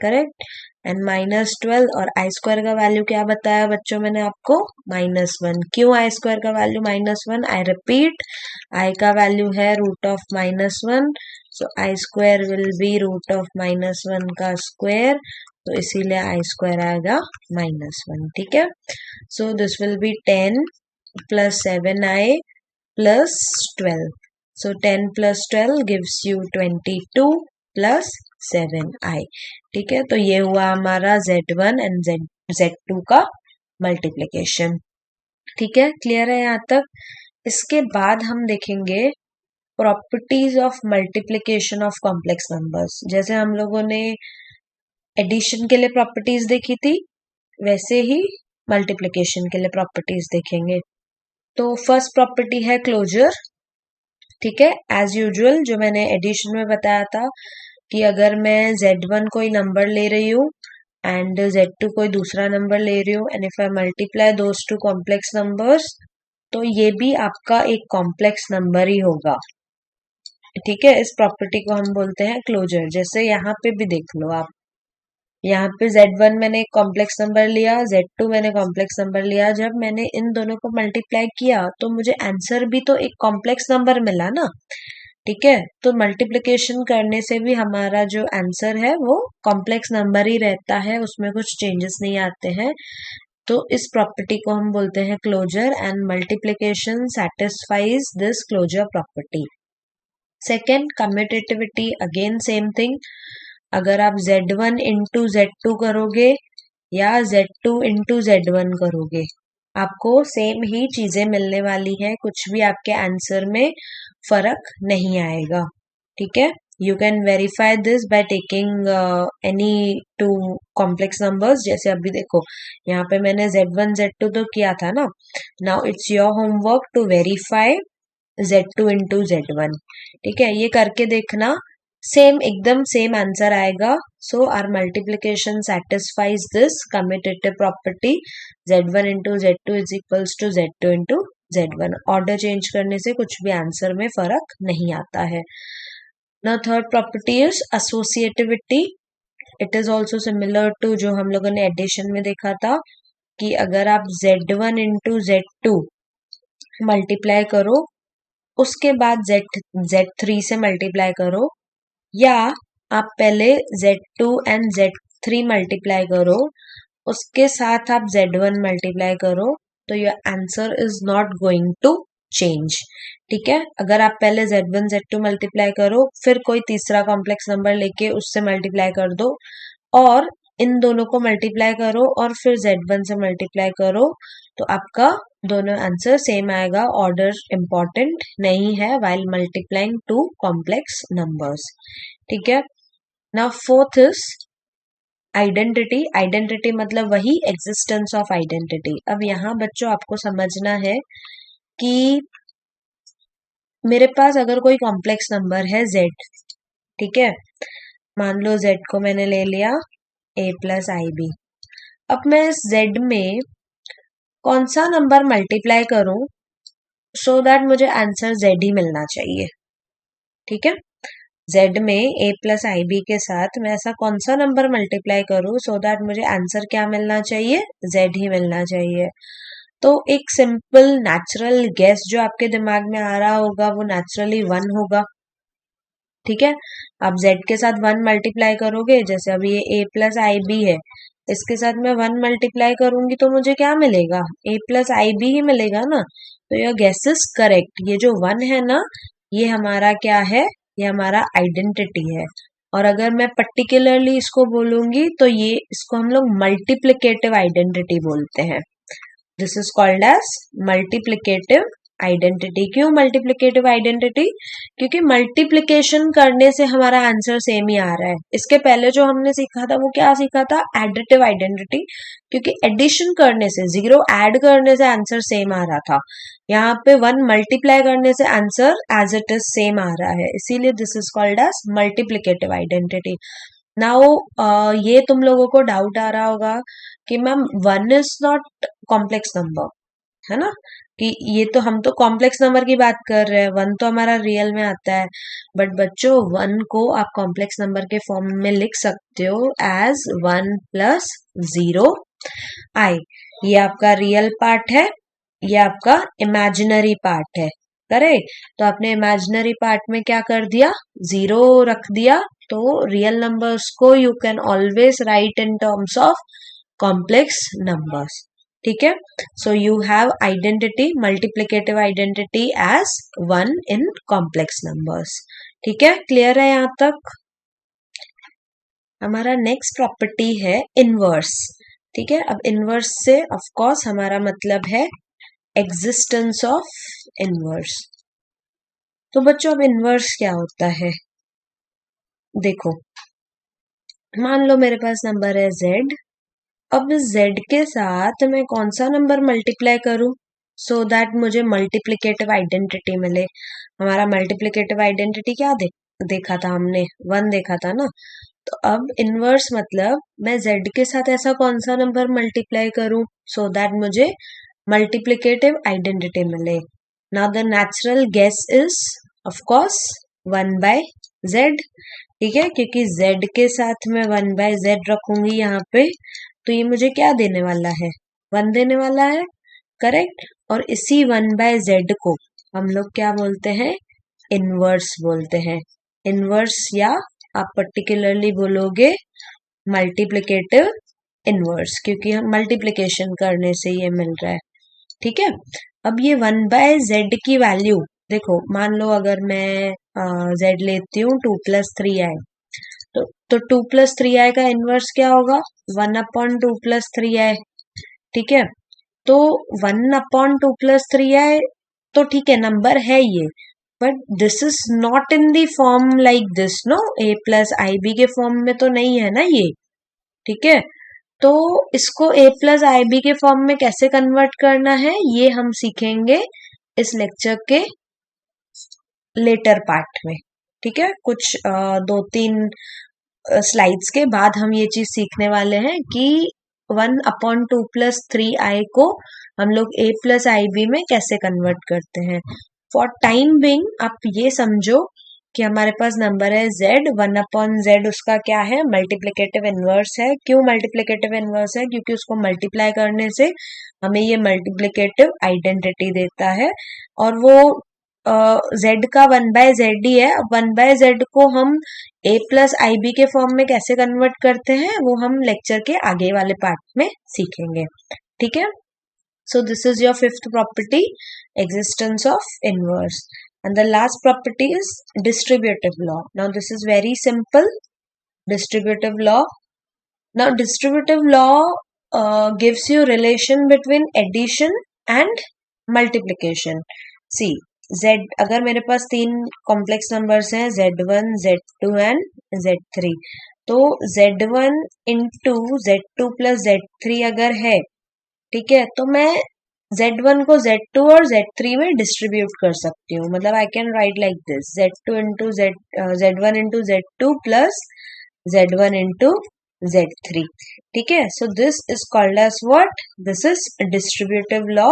Correct. And minus 12 और I स्क्वायर का वैल्यू क्या बताया बच्चों मैंने आपको, -1. क्यों I स्क्वायर का वैल्यू -1, आई रिपीट, I का वैल्यू है root of -1. So I square will be root of -1 का स्क्वायर, तो इसीलिए I स्क्वायर आएगा -1. ठीक है. So this will B 10 plus 7i plus 12. So 10 plus 12 gives you 22 plus 7i। ठीक है, तो ये हुआ हमारा Z1 एंड Z2 का मल्टीप्लिकेशन। ठीक है, क्लियर है यहाँ तक। इसके बाद हम देखेंगे properties of multiplication of complex numbers. जैसे हम लोगों ने एडिशन के लिए प्रॉपर्टीज देखी थी, वैसे ही मल्टीप्लिकेशन के लिए प्रॉपर्टीज देखेंगे। तो फर्स्ट प्रॉपर्टी है क्लोजर। ठीक है, एज यूजुअल जो मैंने एडिशन में बताया था कि अगर मैं Z1 कोई नंबर ले रही हूँ एंड Z2 कोई दूसरा नंबर ले रही हूँ and if I multiply those two complex numbers, तो ये भी आपका एक कॉम्प्लेक्स नंबर ही होगा। ठीक है, इस प्रॉपर्टी को हम बोलते हैं क्लोजर। जैसे यहाँ पे भी देख लो आप, यहाँ पे Z1 मैंने एक कॉम्प्लेक्स नंबर लिया, Z2 मैंने कॉम्प्लेक्स नंबर लिया। जब मैंने इन दोनों को मल्टीप्लाई किया तो मुझे आंसर भी तो एक कॉम्प्लेक्स नंबर मिला ना। ठीक है, तो मल्टीप्लिकेशन करने से भी हमारा जो आंसर है वो कॉम्प्लेक्स नंबर ही रहता है, उसमें कुछ चेंजेस नहीं आते हैं। तो इस प्रॉपर्टी को हम बोलते हैं closure and multiplication satisfies this closure property. Second, commutativity, again same thing. अगर आप Z1 इंटू Z2 करोगे या Z2 इंटू Z1 करोगे, आपको सेम ही चीजें मिलने वाली हैं, कुछ भी आपके आंसर में फर्क नहीं आएगा। ठीक है, you can verify this by taking any two complex numbers. जैसे अभी देखो यहाँ पे मैंने Z1 Z2 तो किया था ना, now it's your homework to verify Z2 into Z1। ठीक है, ये करके देखना, सेम एकदम सेम आंसर आएगा। So our multiplication satisfies this commutative property Z1 into Z2 is equals to Z2 into Z1। Order change करने से कुछ भी आंसर में फर्क नहीं आता है। Now third property is associativity. It is also similar to जो हम लोगों ने एडिशन में देखा था कि अगर आप Z1 इंटू Z2 मल्टीप्लाई करो, उसके बाद Z3 से मल्टीप्लाई करो, या आप पहले Z2 एंड Z3 मल्टीप्लाई करो, उसके साथ आप Z1 मल्टीप्लाई करो, तो your answer is not going to change. ठीक है, अगर आप पहले Z1 Z2 मल्टीप्लाई करो, फिर कोई तीसरा कॉम्प्लेक्स नंबर लेके उससे मल्टीप्लाई कर दो, और इन दोनों को मल्टीप्लाई करो और फिर Z1 से मल्टीप्लाई करो, तो आपका दोनों आंसर सेम आएगा। ऑर्डर इंपॉर्टेंट नहीं है while multiplying to complex numbers. ठीक है, now fourth is identity. Identity मतलब वही एग्जिस्टेंस ऑफ आइडेंटिटी। अब यहाँ बच्चों आपको समझना है कि मेरे पास अगर कोई कॉम्प्लेक्स नंबर है Z, ठीक है, मान लो Z को मैंने ले लिया a प्लस IB। अब मैं इस Z में कौन सा नंबर मल्टीप्लाई करूं सो दैट मुझे आंसर Z ही मिलना चाहिए। ठीक है, Z में a प्लस IB के साथ मैं ऐसा कौन सा नंबर मल्टीप्लाई करूं सो दैट मुझे आंसर क्या मिलना चाहिए, Z ही मिलना चाहिए। तो एक सिंपल नेचुरल गेस जो आपके दिमाग में आ रहा होगा वो नेचुरली 1 होगा। ठीक है, आप Z के साथ 1 मल्टीप्लाई करोगे, जैसे अभी ये a प्लस IB है, इसके साथ मैं 1 मल्टीप्लाई करूंगी तो मुझे क्या मिलेगा, a प्लस IB ही मिलेगा ना। तो योर गेस इज करेक्ट। ये जो 1 है ना, ये हमारा क्या है, ये हमारा आइडेंटिटी है। और अगर मैं पर्टिकुलरली इसको बोलूंगी तो ये इसको हम लोग मल्टीप्लिकेटिव आइडेंटिटी बोलते हैं। This is called as multiplicative identity. क्यों मल्टीप्लिकेटिव आइडेंटिटी? क्योंकि मल्टीप्लिकेशन करने से हमारा आंसर सेम ही आ रहा है। इसके पहले जो हमने सीखा था वो क्या सीखा था, एडिटिव आइडेंटिटी, क्योंकि एडिशन करने से, 0 ऐड करने से आंसर सेम आ रहा था। यहाँ पे 1 मल्टीप्लाई करने से answer as it is same आ रहा है, इसीलिए this is called as multiplicative identity. Now ये तुम लोगों को डाउट आ रहा होगा कि ma'am 1 is not complex number, है ना, कि ये तो हम तो कॉम्प्लेक्स नंबर की बात कर रहे हैं, 1 तो हमारा रियल में आता है। बट बच्चों 1 को आप कॉम्प्लेक्स नंबर के फॉर्म में लिख सकते हो एज 1 प्लस 0i। ये आपका रियल पार्ट है, ये आपका इमेजिनरी पार्ट है, करेक्ट। तो आपने इमेजिनरी पार्ट में क्या कर दिया, 0 रख दिया, तो रियल नंबर्स को you can always write in terms of complex numbers. ठीक है, so you have identity, multiplicative identity as 1 in complex numbers. ठीक है, क्लियर है यहाँ तक? हमारा नेक्स्ट प्रॉपर्टी है इनवर्स। ठीक है, अब इनवर्स से ऑफ कोर्स हमारा मतलब है एग्जिस्टेंस ऑफ इनवर्स। तो बच्चों अब इनवर्स क्या होता है, देखो मान लो मेरे पास नंबर है z। अब z के साथ मैं कौन सा नंबर मल्टीप्लाई करूं सो दैट मुझे मल्टीप्लिकेटिव आइडेंटिटी मिले। हमारा मल्टीप्लिकेटिव आइडेंटिटी क्या देखा था हमने, 1 देखा था ना। तो अब इनवर्स मतलब मैं z के साथ ऐसा कौन सा नंबर मल्टीप्लाई करूं सो दैट मुझे मल्टीप्लिकेटिव आइडेंटिटी मिले। Now the natural guess is of course 1/z। ठीक है, क्योंकि z के साथ मैं 1/z रखूंगी यहाँ पे, तो ये मुझे क्या देने वाला है, 1 देने वाला है, करेक्ट। और इसी 1/z को हम लोग क्या बोलते हैं, इनवर्स बोलते हैं। इनवर्स या आप पर्टिकुलरली बोलोगे मल्टीप्लिकेटिव इनवर्स, क्योंकि हम मल्टीप्लिकेशन करने से ये मिल रहा है। ठीक है, अब ये 1/z की वैल्यू देखो, मान लो अगर मैं z लेती हूँ 2 + 3i, तो 2 + 3i का इनवर्स क्या होगा, 1/2 + 3i। ठीक है, तो 1/2 + 3i तो ठीक है नंबर है ये, but this is not in the form like this, no a + ib के फॉर्म में तो नहीं है ना ये। ठीक है, तो इसको a + ib के फॉर्म में कैसे कन्वर्ट करना है ये हम सीखेंगे इस लेक्चर के लेटर पार्ट में। ठीक है, कुछ 2-3 स्लाइड्स के बाद हम ये चीज सीखने वाले हैं कि 1/2 + 3i को हम लोग a + ib में कैसे कन्वर्ट करते हैं। फॉर टाइम बिंग आप ये समझो कि हमारे पास नंबर है z, 1/z उसका क्या है, मल्टीप्लिकेटिव इनवर्स है। क्यों मल्टीप्लिकेटिव इनवर्स है, क्योंकि उसको मल्टीप्लाई करने से हमें ये मल्टीप्लिकेटिव आइडेंटिटी देता है, और वो z का 1/z ही है। 1/z को हम a + ib के फॉर्म में कैसे कन्वर्ट करते हैं वो हम लेक्चर के आगे वाले पार्ट में सीखेंगे। ठीक है, so this is your fifth property, existence of inverse. And the last property is distributive law. Now this is very simple, distributive law. Now distributive law gives you relation between addition and multiplication. See, z अगर मेरे पास 3 कॉम्प्लेक्स नंबर्स हैं z1, z2 and z3, तो z1 into z2 plus z3 अगर है, ठीक है, तो मैं z1 को z2 और z3 में डिस्ट्रीब्यूट कर सकती हूँ। मतलब आई can right like this, z2 into z1 into z2 plus z1 into z3। ठीक है, सो this is called as what, this is distributive law.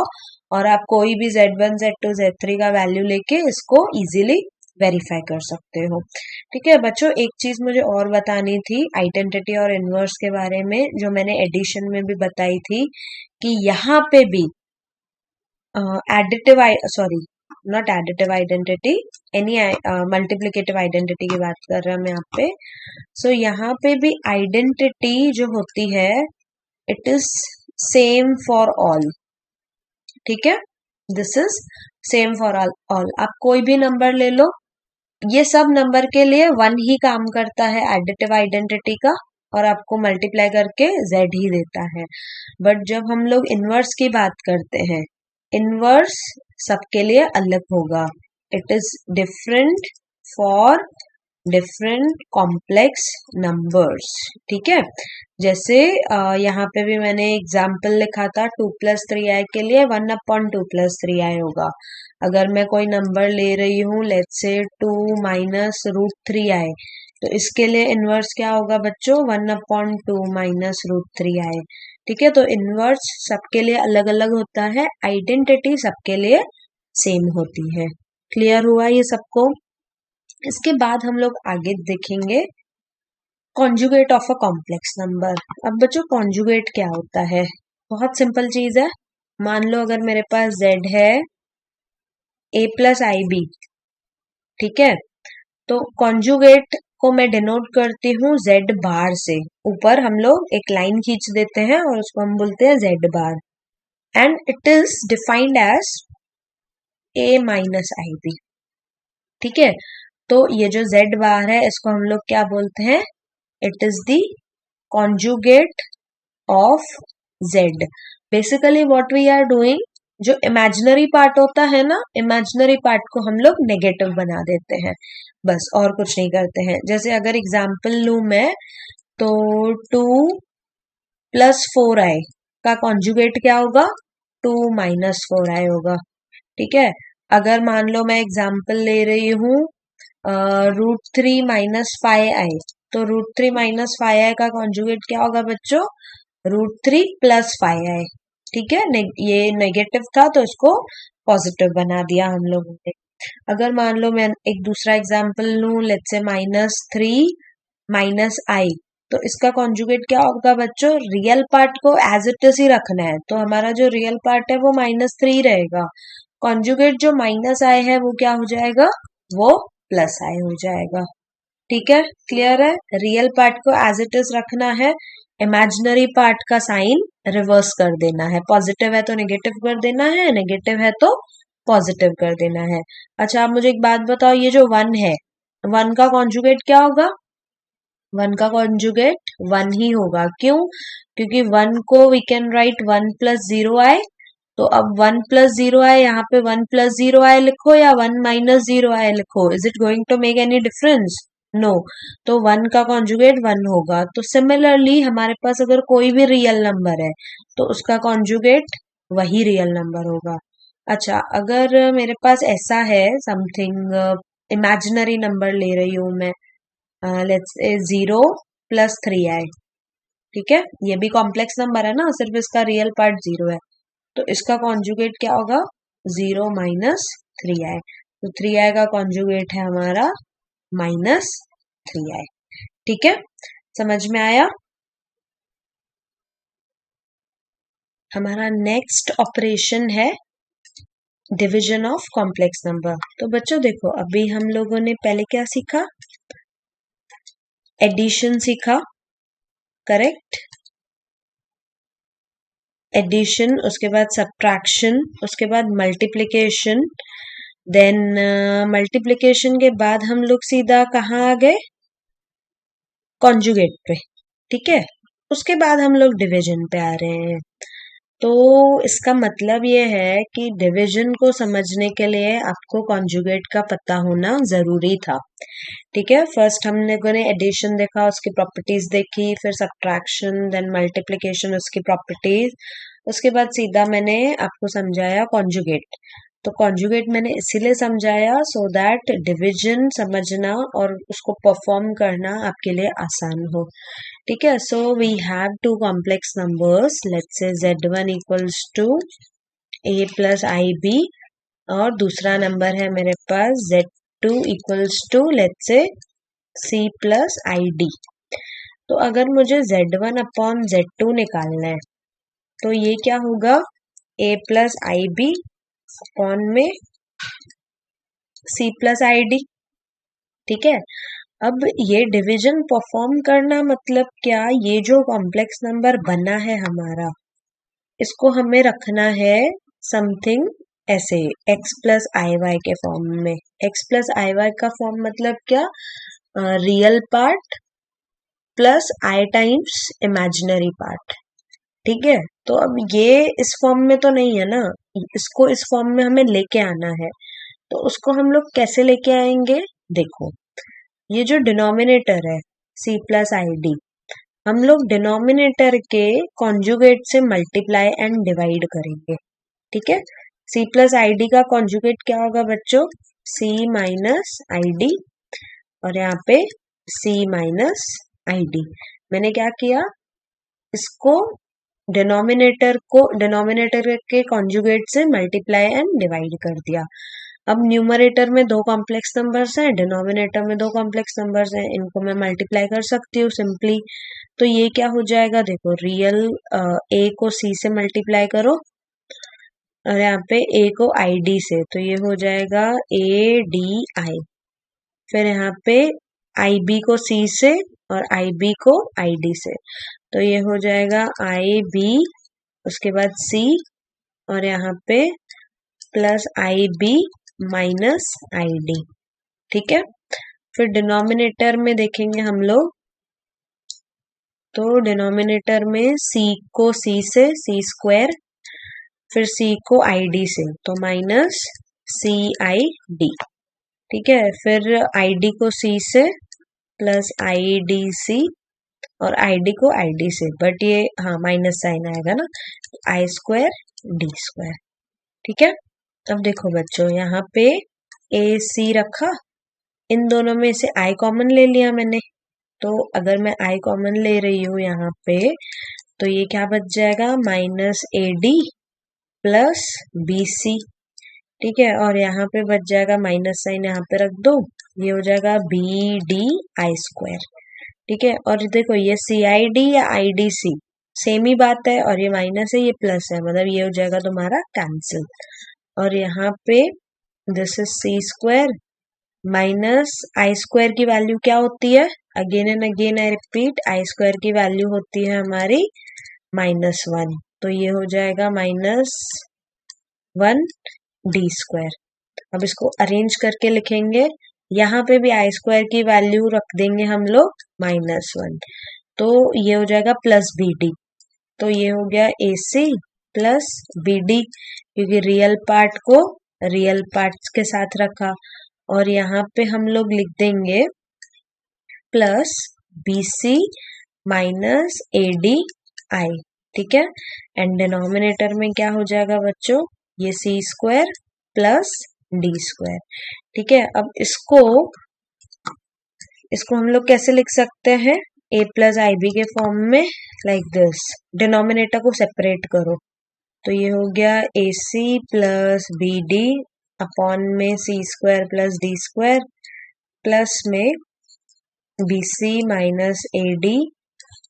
और आप कोई भी z1, z2, z3 का वैल्यू लेके इसको इजीली वेरीफाई कर सकते हो। ठीक है बच्चों, एक चीज मुझे और बतानी थी आइडेंटिटी और इनवर्स के बारे में, जो मैंने एडिशन में भी बताई थी कि यहाँ पे भी additive not additive identity, any multiplicative identity की बात कर रहा हूं मैं यहाँ पे। सो यहाँ पे भी आइडेंटिटी जो होती है it is same for all. ठीक है, this is same for all. आप कोई भी नंबर ले लो, ये सब नंबर के लिए 1 ही काम करता है एडिटिव आइडेंटिटी का, और आपको मल्टीप्लाई करके z ही देता है। बट जब हम लोग इनवर्स की बात करते हैं, इनवर्स सबके लिए अलग होगा, it is different for different complex numbers. ठीक है, जैसे यहाँ पे भी मैंने एग्जाम्पल लिखा था 2 + 3i के लिए 1/2 + 3i होगा। अगर मैं कोई नंबर ले रही हूँ लेट्स से 2 - √3i, तो इसके लिए इनवर्स क्या होगा बच्चों, 1/2 - √3i। ठीक है, तो इनवर्स सबके लिए अलग अलग होता है, आइडेंटिटी सबके लिए सेम होती है। क्लियर हुआ ये सबको। इसके बाद हम लोग आगे देखेंगे conjugate of a complex number. अब बच्चों कॉन्जुगेट क्या होता है, बहुत सिंपल चीज है। मान लो अगर मेरे पास z है a + ib, ठीक है, तो कॉन्जुगेट को मैं डिनोट करती हूँ z बार से। ऊपर हम लोग एक लाइन खींच देते हैं और उसको हम बोलते हैं z bar, and it is defined as a - ib। ठीक है, तो ये जो z बार है इसको हम लोग क्या बोलते हैं, it is the conjugate of z. Basically what we are doing, जो इमेजिनरी पार्ट होता है ना, इमेजिनरी पार्ट को हम लोग नेगेटिव बना देते हैं, बस और कुछ नहीं करते हैं. जैसे अगर एग्जाम्पल लू मैं, तो 2 + 4i का कॉन्जुगेट क्या होगा, 2 - 4i होगा. ठीक है. अगर मान लो मैं एग्जाम्पल ले रही हूँ √3 - 5i, तो √3 - 5i का कॉन्जुगेट क्या होगा बच्चों, √3 + 5i. ठीक है. ये नेगेटिव था तो इसको पॉजिटिव बना दिया हम लोगों ने. अगर मान लो मैं एक दूसरा एग्जाम्पल लूं, लेट्स से -3 - i, तो इसका कॉन्जुगेट क्या होगा बच्चों, रियल पार्ट को एज इट इज ही रखना है, तो हमारा जो रियल पार्ट है वो -3 रहेगा. कॉन्जुगेट जो -i है वो क्या हो जाएगा, वो +i हो जाएगा. ठीक है. क्लियर है. रियल पार्ट को एज इट इज रखना है, इमेजिनरी पार्ट का साइन रिवर्स कर देना है. पॉजिटिव है तो नेगेटिव कर देना है, नेगेटिव है तो पॉजिटिव कर देना है. अच्छा, आप मुझे एक बात बताओ, ये जो 1 है, 1 का कॉन्जुगेट क्या होगा, 1 का कॉन्जुगेट 1 ही होगा. क्यों, क्योंकि 1 को वी कैन राइट 1 + 0i. तो अब 1 + 0i, यहाँ पे 1 + 0i लिखो या 1 - 0i लिखो, is it going to make any difference, no. तो 1 का कॉन्जुगेट 1 होगा. तो सिमिलरली हमारे पास अगर कोई भी रियल नंबर है तो उसका कॉन्जुगेट वही रियल नंबर होगा. अच्छा, अगर मेरे पास ऐसा है समथिंग, इमेजिनरी नंबर ले रही हूं मैं, लेट्स से 0 + 3i. ठीक है. ये भी कॉम्प्लेक्स नंबर है ना, सिर्फ इसका रियल पार्ट 0 है, तो इसका कॉन्जुगेट क्या होगा, 0 - 3i. तो 3i का कॉन्जुगेट है हमारा -3i. ठीक है. समझ में आया. हमारा नेक्स्ट ऑपरेशन है डिवीजन ऑफ कॉम्प्लेक्स नंबर. तो बच्चों देखो, अभी हम लोगों ने पहले क्या सीखा, एडिशन सीखा, करेक्ट. एडिशन, उसके बाद सब्ट्रैक्शन, उसके बाद मल्टीप्लिकेशन. देन मल्टीप्लिकेशन के बाद हम लोग सीधा कहाँ आ गए, कॉन्जुगेट पे. ठीक है. उसके बाद हम लोग डिवीजन पे आ रहे हैं. तो इसका मतलब ये है कि डिवीजन को समझने के लिए आपको कॉन्जुगेट का पता होना जरूरी था. ठीक है. फर्स्ट हम लोगों ने एडिशन देखा, उसकी प्रॉपर्टीज देखी, फिर सब्ट्रैक्शन, देन मल्टीप्लिकेशन, उसकी प्रॉपर्टीज. उसके बाद सीधा मैंने आपको समझाया कॉन्जुगेट. तो कॉन्जुगेट मैंने इसीलिए समझाया सो दैट डिवीजन समझना और उसको परफॉर्म करना आपके लिए आसान हो. ठीक है. So we have 2 complex numbers, let's say z1 = a + ib, और दूसरा नंबर है मेरे पास z2 = let's say c + id. तो अगर मुझे z1/z2 निकालना है तो ये क्या होगा, a + ib अपॉन में c + id. ठीक है. अब ये डिवीजन परफॉर्म करना मतलब क्या, ये जो कॉम्प्लेक्स नंबर बना है हमारा, इसको हमें रखना है समथिंग ऐसे x + iy के फॉर्म में. x + iy का फॉर्म मतलब क्या, real part plus i times imaginary part. ठीक है. तो अब ये इस फॉर्म में तो नहीं है ना, इसको इस फॉर्म में हमें लेके आना है. तो उसको हम लोग कैसे लेके आएंगे, देखो, ये जो डिनोमिनेटर है c + id, हम लोग डिनोमिनेटर के कॉन्जुगेट से मल्टीप्लाई एंड डिवाइड करेंगे. ठीक है. c + id का कॉन्जुगेट क्या होगा बच्चों, c - id, और यहाँ पे c - id. मैंने क्या किया, इसको डिनोमिनेटर के कॉन्जुगेट से मल्टीप्लाई एंड डिवाइड कर दिया. अब न्यूमरेटर में 2 कॉम्प्लेक्स नंबर्स हैं, डिनोमिनेटर में 2 कॉम्प्लेक्स नंबर्स हैं, इनको मैं मल्टीप्लाई कर सकती हूँ सिंपली. तो ये क्या हो जाएगा, देखो, रियल a को c से मल्टीप्लाई करो और यहाँ पे a को id से, तो ये हो जाएगा ADI. फिर यहाँ पे IB को c से और IB को id से, तो ये हो जाएगा IB, उसके बाद c, और यहाँ पे प्लस IB - id. ठीक है. फिर डिनोमिनेटर में देखेंगे हम लोग, तो डिनोमिनेटर में c को c से c स्क्वायर, फिर c को id से, तो माइनस सी आई डी। ठीक है, फिर id को c से प्लस आई डी सी, और id को id से, बट ये हाँ माइनस साइन आएगा ना, आई स्क्वायर डी स्क्वायर। ठीक है, अब देखो बच्चों, यहाँ पे ए सी रखा, इन दोनों में से आई कॉमन ले लिया मैंने, तो अगर मैं आई कॉमन ले रही हूँ यहाँ पे, तो ये क्या बच जाएगा, माइनस ए डी प्लस बी सी। ठीक है, और यहाँ पे बच जाएगा माइनस साइन यहाँ पे रख दो, ये हो जाएगा बी डी आई स्क्वायर। ठीक है, और देखो ये सी आई डी या आई डी सी सेम ही बात है, और ये माइनस है ये प्लस है, मतलब ये हो जाएगा तुम्हारा कैंसिल। और यहाँ पे this is c square minus i square की वैल्यू क्या होती है, again and again I repeat, i square की वैल्यू होती है हमारी माइनस वन, तो ये हो जाएगा माइनस वन डी स्क्वायर। अब इसको अरेंज करके लिखेंगे, यहाँ पे भी आई स्क्वायर की वैल्यू रख देंगे हम लोग माइनस वन, तो ये हो जाएगा प्लस बी डी, तो ये हो गया A C plus B D, क्योंकि रियल पार्ट को रियल पार्ट्स के साथ रखा, और यहाँ पे हम लोग लिख देंगे plus b C minus A d i. ठीक है, एंड डिनोमिनेटर में क्या हो जाएगा बच्चों, ये सी स्क्वायर प्लस डी स्क्वायर। ठीक है, अब इसको हम लोग कैसे लिख सकते हैं, ए प्लस आई बी के फॉर्म में, लाइक दिस। डिनोमिनेटर को सेपरेट करो, तो ये हो गया A C plus B D upon में C square plus D square, plus में बी सी माइनस ए डी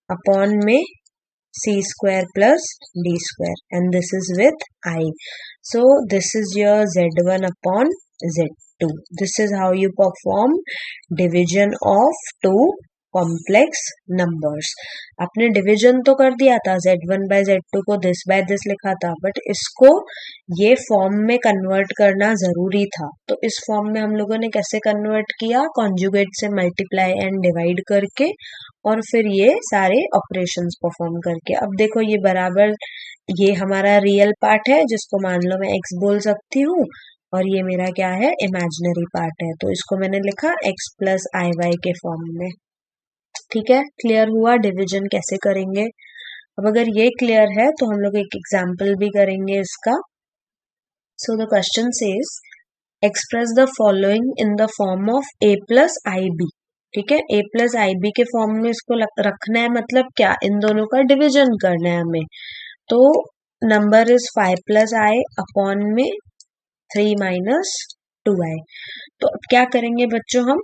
अपॉन में C square plus D square, and this is with i, so this is your z1 upon z2. This is how you perform division of two complex numbers. आपने डिवीजन तो कर दिया था, z1 by z2 को this by this लिखा था, बट इसको ये फॉर्म में कन्वर्ट करना जरूरी था, तो इस फॉर्म में हम लोगों ने कैसे कन्वर्ट किया, कॉन्जुगेट से मल्टीप्लाई एंड डिवाइड करके, और फिर ये सारे ऑपरेशंस परफॉर्म करके। अब देखो ये बराबर, ये हमारा रियल पार्ट है जिसको मान लो मैं x बोल सकती हूँ, और ये मेरा क्या है, इमेजिनरी पार्ट है, तो इसको मैंने लिखा x प्लस आई वाई के फॉर्म में। ठीक है, क्लियर हुआ डिवीजन कैसे करेंगे। अब अगर ये क्लियर है तो हम लोग एक एग्जाम्पल भी करेंगे इसका। So the question says express the following in the form of a plus i b. ठीक है, a प्लस आई बी के फॉर्म में इसको रखना है, मतलब क्या, इन दोनों का डिवीजन करना है हमें, तो number is 5 plus I upon में 3 माइनस 2i। तो अब क्या करेंगे बच्चों, हम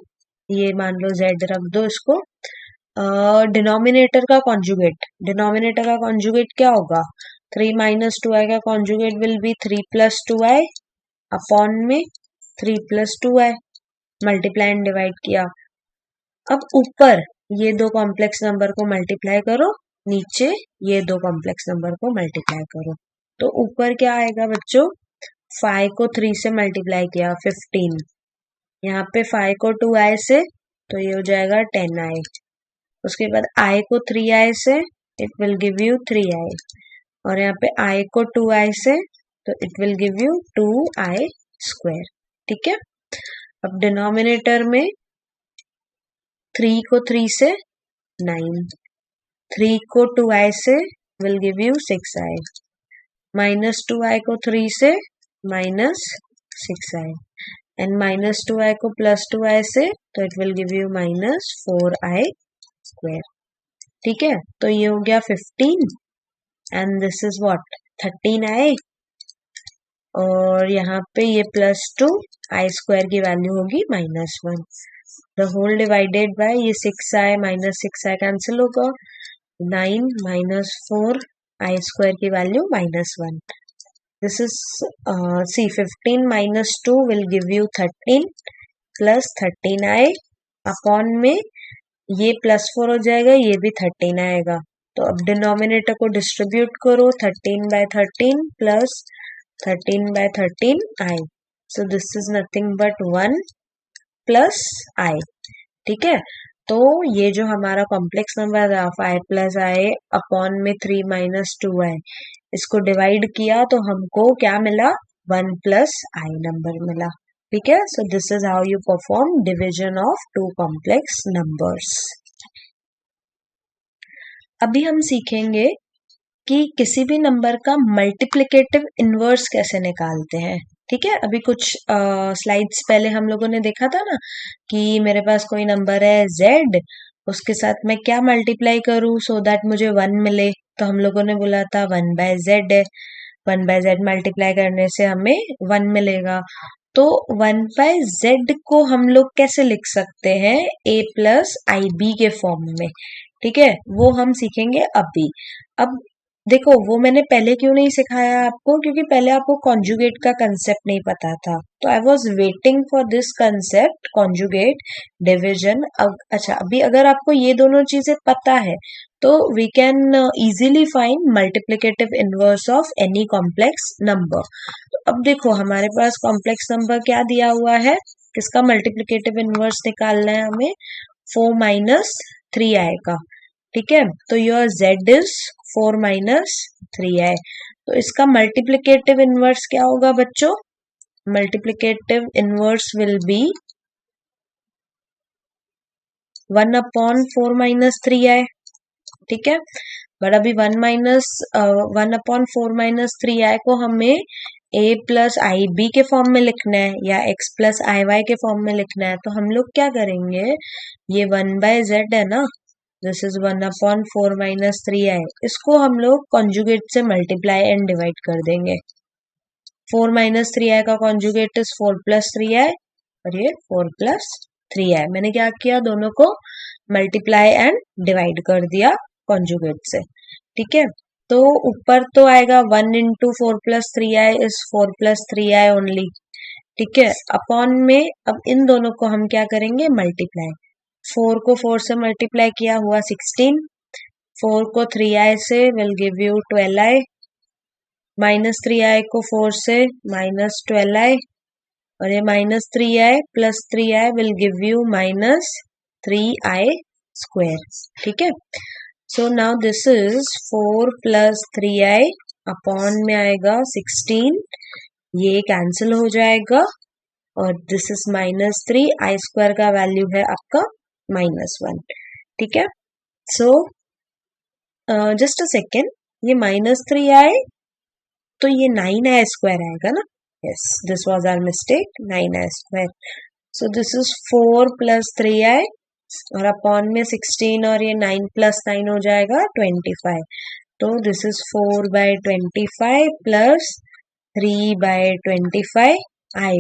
ये मान लो z रख दो इसको, डिनोमिनेटर का कॉन्जुगेट क्या होगा, 3 माइनस 2i का conjugate will be 3 plus 2i upon में 3 plus 2i, multiply and divide किया। अब ऊपर ये दो कॉम्प्लेक्स नंबर को मल्टीप्लाई करो, नीचे ये दो कॉम्प्लेक्स नंबर को मल्टीप्लाई करो, तो ऊपर क्या आएगा बच्चों, 5 को 3 से मल्टीप्लाई किया 15, यहाँ पे 5 को 2i से, तो ये हो जाएगा 10i, उसके बाद i को 3i से, it will give you 3i, और यहाँ पे i को 2i से, तो it will give you 2i square. ठीक है, अब डिनोमिनेटर में 3 को 3 से 9, 3 को 2i से will give you 6i, minus 2i को 3 से minus 6i, and minus 2i को प्लस 2i से, तो it will give you minus 4i square. ठीक है, तो ये हो गया 15, and this is what 13i, और यहाँ पे ये प्लस 2 आई स्क्वायर की वैल्यू होगी minus 1, the whole divided by ये 6i माइनस 6i कैंसिल होगा, 9 माइनस 4 आई स्क्वायर की value minus 1, this is see 15 minus 2 will give you 13 plus 13i upon में ये प्लस 4 हो जाएगा, ये भी 13 आएगा, तो अब डिनोमिनेटर को डिस्ट्रीब्यूट करो, 13 by 13 plus 13 by 13i, so this is nothing but 1 plus i। ठीक है, तो ये जो हमारा कॉम्प्लेक्स नंबर है 5 प्लस आई अपॉन में 3 माइनस 2 आई, इसको डिवाइड किया तो हमको क्या मिला, 1 प्लस आई नंबर मिला। ठीक है, सो this is how you perform division of two complex numbers. अभी हम सीखेंगे कि किसी भी नंबर का मल्टीप्लिकेटिव इनवर्स कैसे निकालते हैं। ठीक है, अभी कुछ स्लाइड्स पहले हम लोगों ने देखा था ना कि मेरे पास कोई नंबर है z, उसके साथ मैं क्या मल्टीप्लाई करूं सो दैट मुझे 1 मिले, तो हम लोगों ने बोला था 1/z है, 1/z मल्टीप्लाई करने से हमें 1 मिलेगा। तो 1/z को हम लोग कैसे लिख सकते हैं, a प्लस आई बी के फॉर्म में। ठीक है, वो हम सीखेंगे अभी। अब देखो, वो मैंने पहले क्यों नहीं सिखाया आपको, क्योंकि पहले आपको कॉन्जुगेट का कंसेप्ट नहीं पता था, तो I was waiting for this concept, conjugate, division. अच्छा, अभी अगर आपको ये दोनों चीजें पता है तो we can easily find multiplicative inverse of any complex number. तो अब देखो, हमारे पास कॉम्प्लेक्स नंबर क्या दिया हुआ है, किसका मल्टीप्लिकेटिव इनवर्स निकालना है हमें, 4 माइनस 3 आएगा। ठीक है, तो योर z इज 4 माइनस 3 आई, तो इसका मल्टीप्लिकेटिव इनवर्स क्या होगा बच्चों, multiplicative inverse will be 1 upon 4 minus 3 आई। ठीक है, बट अभी 1 अपॉन 4 माइनस 3 आई को हमें a प्लस आई बी के फॉर्म में लिखना है या x प्लस आई वाई के फॉर्म में लिखना है, तो हम लोग क्या करेंगे, ये 1/z है ना, दिस इज 1 अपॉन 4 माइनस 3 आई, इसको हम लोग कॉन्जुगेट से मल्टीप्लाई एंड डिवाइड कर देंगे। 4 माइनस 3 आई का कॉन्जुगेट इज 4 प्लस 3 आई, और ये 4 प्लस 3 आई, मैंने क्या किया, दोनों को मल्टीप्लाई एंड डिवाइड कर दिया कॉन्जुगेट से। ठीक है, तो ऊपर तो आएगा 1 into 4 plus 3 I is 4 plus 3 I only. ठीक है, अपॉन में अब इन दोनों को हम क्या करेंगे, मल्टीप्लाई। 4 को 4 से मल्टीप्लाई किया हुआ 16, 4 को 3 आई से will give you 12 I, minus 3 आई को 4 से माइनस 12 आई, और ये minus 3 I plus 3 I will give you minus 3 I square. ठीक है, so now this is 4 plus 3 I upon में आएगा 16, ये कैंसिल हो जाएगा, और this is minus 3 I square का वैल्यू है आपका -1। ठीक है, सो जस्ट अ सेकेंड, ये -3 आई तो ये 9 आई स्क्वायर आएगा ना, yes this was our mistake, 9 i square. So this is 4 plus 3 i और अपॉन में 16, और ये 9 प्लस 9 हो जाएगा 25, तो दिस इज 4/25 प्लस 3/25 आई।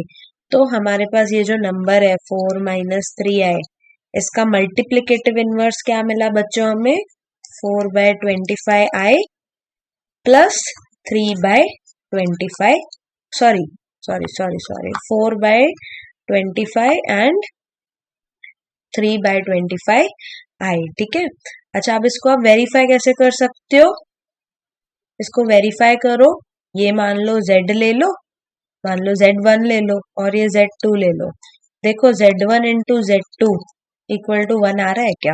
तो हमारे पास ये जो नंबर है 4 माइनस 3 आई, इसका मल्टीप्लिकेटिव इनवर्स क्या मिला बच्चों हमें, 4/25 आई प्लस 3/25, सॉरी 4/25 एंड 3/25 आई। ठीक है, अच्छा, अब इसको आप वेरीफाई कैसे कर सकते हो, इसको वेरीफाई करो, ये मान लो z ले लो, मान लो z1 ले लो, और ये z2 ले लो, देखो z1 into z2 equal to 1 आ रहा है क्या।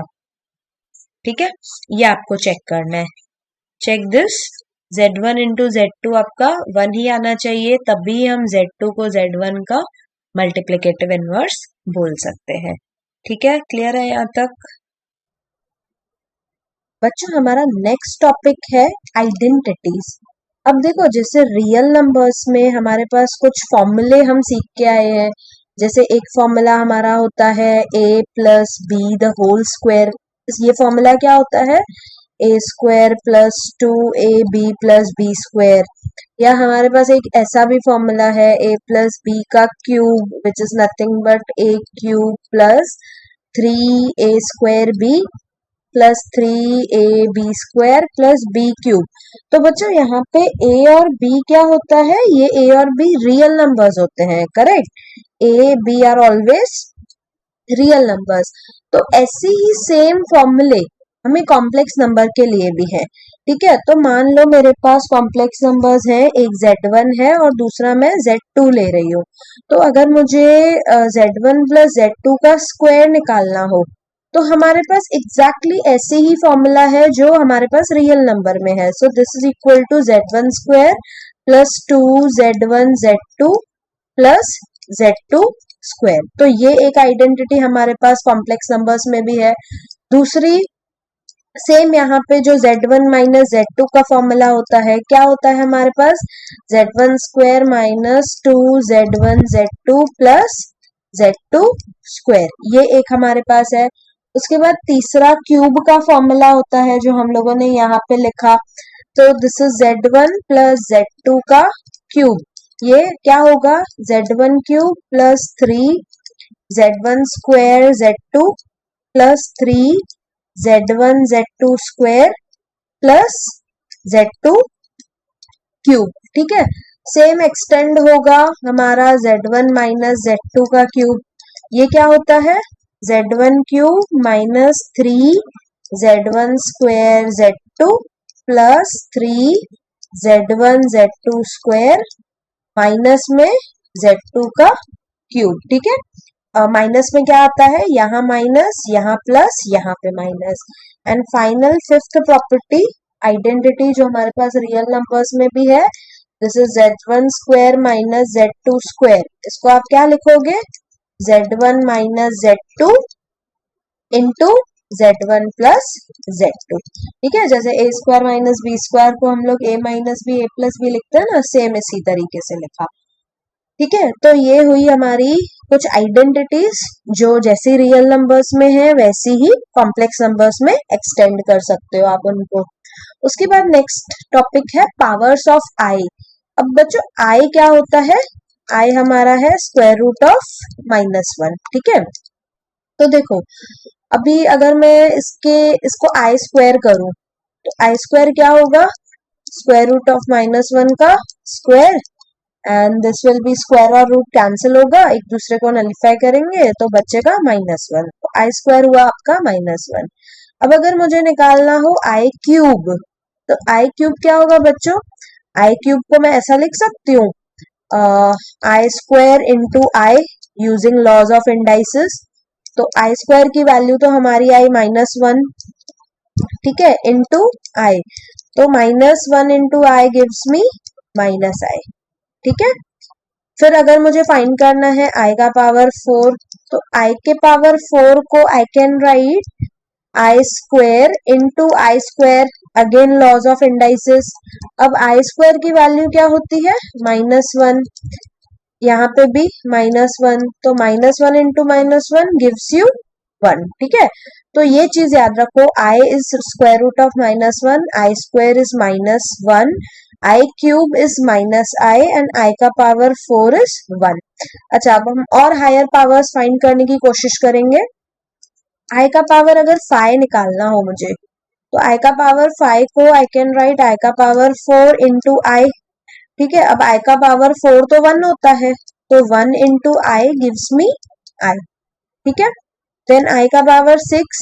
ठीक है, ये आपको चेक करना है, check this, z1 into z2 आपका 1 ही आना चाहिए, तभी हम z2 को z1 का मल्टीप्लिकेटिव इनवर्स बोल सकते हैं। ठीक है, क्लियर है यहाँ तक बच्चों। हमारा नेक्स्ट टॉपिक है आइडेंटिटीज। अब देखो, जैसे रियल नंबर्स में हमारे पास कुछ फॉर्मूले हम सीख के आए हैं, जैसे एक फॉर्मूला हमारा होता है a plus b the whole square, ये फॉर्मूला क्या होता है, a square plus 2ab plus b square, या हमारे पास एक ऐसा भी फॉर्मूला है a प्लस बी का cube which is nothing but a cube plus 3a square b plus 3ab square plus b cube. तो बच्चों यहाँ पे a और b क्या होता है, ये a और b रियल नंबर्स होते हैं, correct, a b are always real numbers. तो ऐसे ही सेम फॉर्मूले हमें कॉम्प्लेक्स नंबर के लिए भी है। ठीक है, तो मान लो मेरे पास कॉम्प्लेक्स नंबर्स हैं, एक z1 है और दूसरा मैं z2 ले रही हूँ, तो अगर मुझे z1 प्लस z2 का स्क्वायर निकालना हो, तो हमारे पास एग्जैक्टली ऐसे ही फॉर्मूला है जो हमारे पास रियल नंबर में है. सो this is equal to z1 square plus 2z1 z2 plus z2 square. तो ये एक आइडेंटिटी हमारे पास कॉम्प्लेक्स नंबर्स में भी है. दूसरी सेम यहाँ पे जो z1 माइनस z2 का फॉर्मूला होता है, क्या होता है हमारे पास z1 square minus 2z1 z2 plus z2 square. ये एक हमारे पास है. उसके बाद तीसरा क्यूब का फॉर्मूला होता है जो हम लोगों ने यहाँ पे लिखा. तो this is z1 plus z2 का क्यूब. ये क्या होगा z1 cube plus 3z1 square z2 plus 3z1 z2 square plus z2 cube. ठीक है. सेम एक्सटेंड होगा हमारा z1 माइनस z2 का क्यूब. ये क्या होता है z1 cube minus 3z1 square z2 plus 3z1 z2 square minus में z2 का क्यूब. ठीक है. माइनस में क्या आता है, यहाँ माइनस, यहाँ प्लस, यहाँ पे minus. And final fifth property identity जो हमारे पास रियल नंबर्स में भी है, this is z1 square minus z2 square. इसको आप क्या लिखोगे z1 minus z2 into z1 plus z2. ठीक है. जैसे a square minus b square को हम लोग a minus b a plus b लिखते हैं ना, सेम इसी तरीके से लिखा. ठीक है. तो ये हुई हमारी कुछ आइडेंटिटीज जो जैसी रियल नंबर्स में है वैसी ही कॉम्प्लेक्स नंबर्स में एक्सटेंड कर सकते हो आप उनको. उसके बाद नेक्स्ट टॉपिक है पावर्स ऑफ आई. अब बच्चों आई क्या होता है, आई हमारा है स्क्वायर रूट ऑफ -1. ठीक है. तो देखो अभी अगर मैं इसको आई स्क्वायर करूं तो आई स्क्वायर क्या होगा, स्क्वायर रूट ऑफ -1 का square and this will B square और रूट कैंसिल होगा, एक दूसरे को नलिफाई करेंगे तो बचेगा -1. तो आई स्क्वायर हुआ आपका -1. अब अगर मुझे निकालना हो आई क्यूब, तो आई क्यूब क्या होगा बच्चों, आई क्यूब को मैं ऐसा लिख सकती हूँ i square into i using laws of indices. तो आई स्क्वायर की वैल्यू तो हमारी आई -1. ठीक है. इंटू आई, तो -1 into I gives me -i. ठीक है. फिर अगर मुझे फाइंड करना है आई का पावर 4, तो आई के पावर 4 को I can write i square into i square, again laws of indices. अब आई स्क्वायर की वैल्यू क्या होती है -1, यहाँ पे भी -1, तो -1 इंटू -1 गिव्स यू 1. ठीक है. तो ये चीज याद रखो, i is square root of -1, i square is -1, i cube is -i and i का पावर 4 इज 1. अच्छा, अब हम और हायर पावर्स फाइंड करने की कोशिश करेंगे. आई का पावर अगर 5 निकालना हो मुझे, तो आई का पावर 5 को आई कैन राइट आई का पावर 4 इंटू आई. ठीक है. अब आई का पावर 4 तो 1 होता है, तो 1 इंटू आई गिव्स मी आई. ठीक है. देन आई का पावर 6,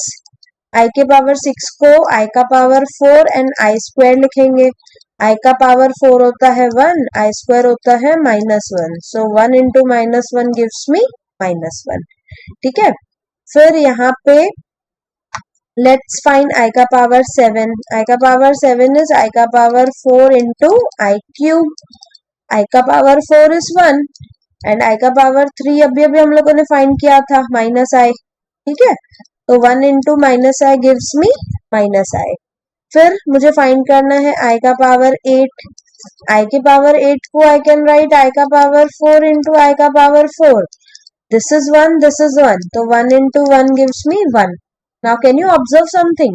आई के पावर 6 को आई का पावर 4 एंड आई स्क्वायर लिखेंगे. आई का पावर 4 होता है 1, आई स्क्वायर होता है -1, सो 1 इंटू -1 गिव्स मी -1. ठीक है. फिर यहाँ पे लेट्स फाइंड आई का पावर 7. आई का पावर 7 इज आई का पावर 4 इंटू आई क्यूब. आई का पावर 4 इज 1 एंड आई का पावर 3 अभी हम लोगों ने फाइंड किया था -i. ठीक है. तो 1 into -i gives me -i. फिर मुझे फाइंड करना है आई का पावर 8. आई के पावर 8 को आई कैन राइट आई का पावर 4 इंटू आई का power 4. This is 1, this is 1, तो 1 into 1 gives me 1. Now can you observe something,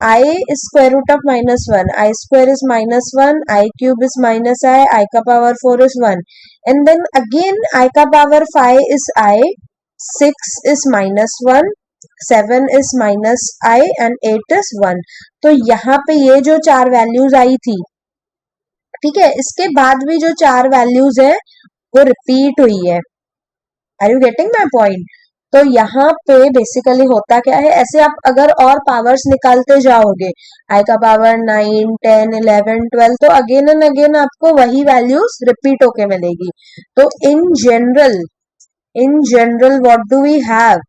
i is square root of -1, i square is -1, i cube is -i, i का power 4 is 1, and then again i का power 5 is i, 6 is -1, 7 is -i and 8 is 1. तो यहाँ पे ये जो 4 वैल्यूज आई थी, ठीक है, इसके बाद भी जो 4 वैल्यूज है वो रिपीट हुई है. Are you getting my point? तो यहाँ पे बेसिकली होता क्या है, ऐसे आप अगर और पावर्स निकालते जाओगे, आई का पावर 9, 10, 11, 12, तो अगेन एंड अगेन आपको वही वैल्यूज रिपीट होके मिलेगी. तो in general what do we have,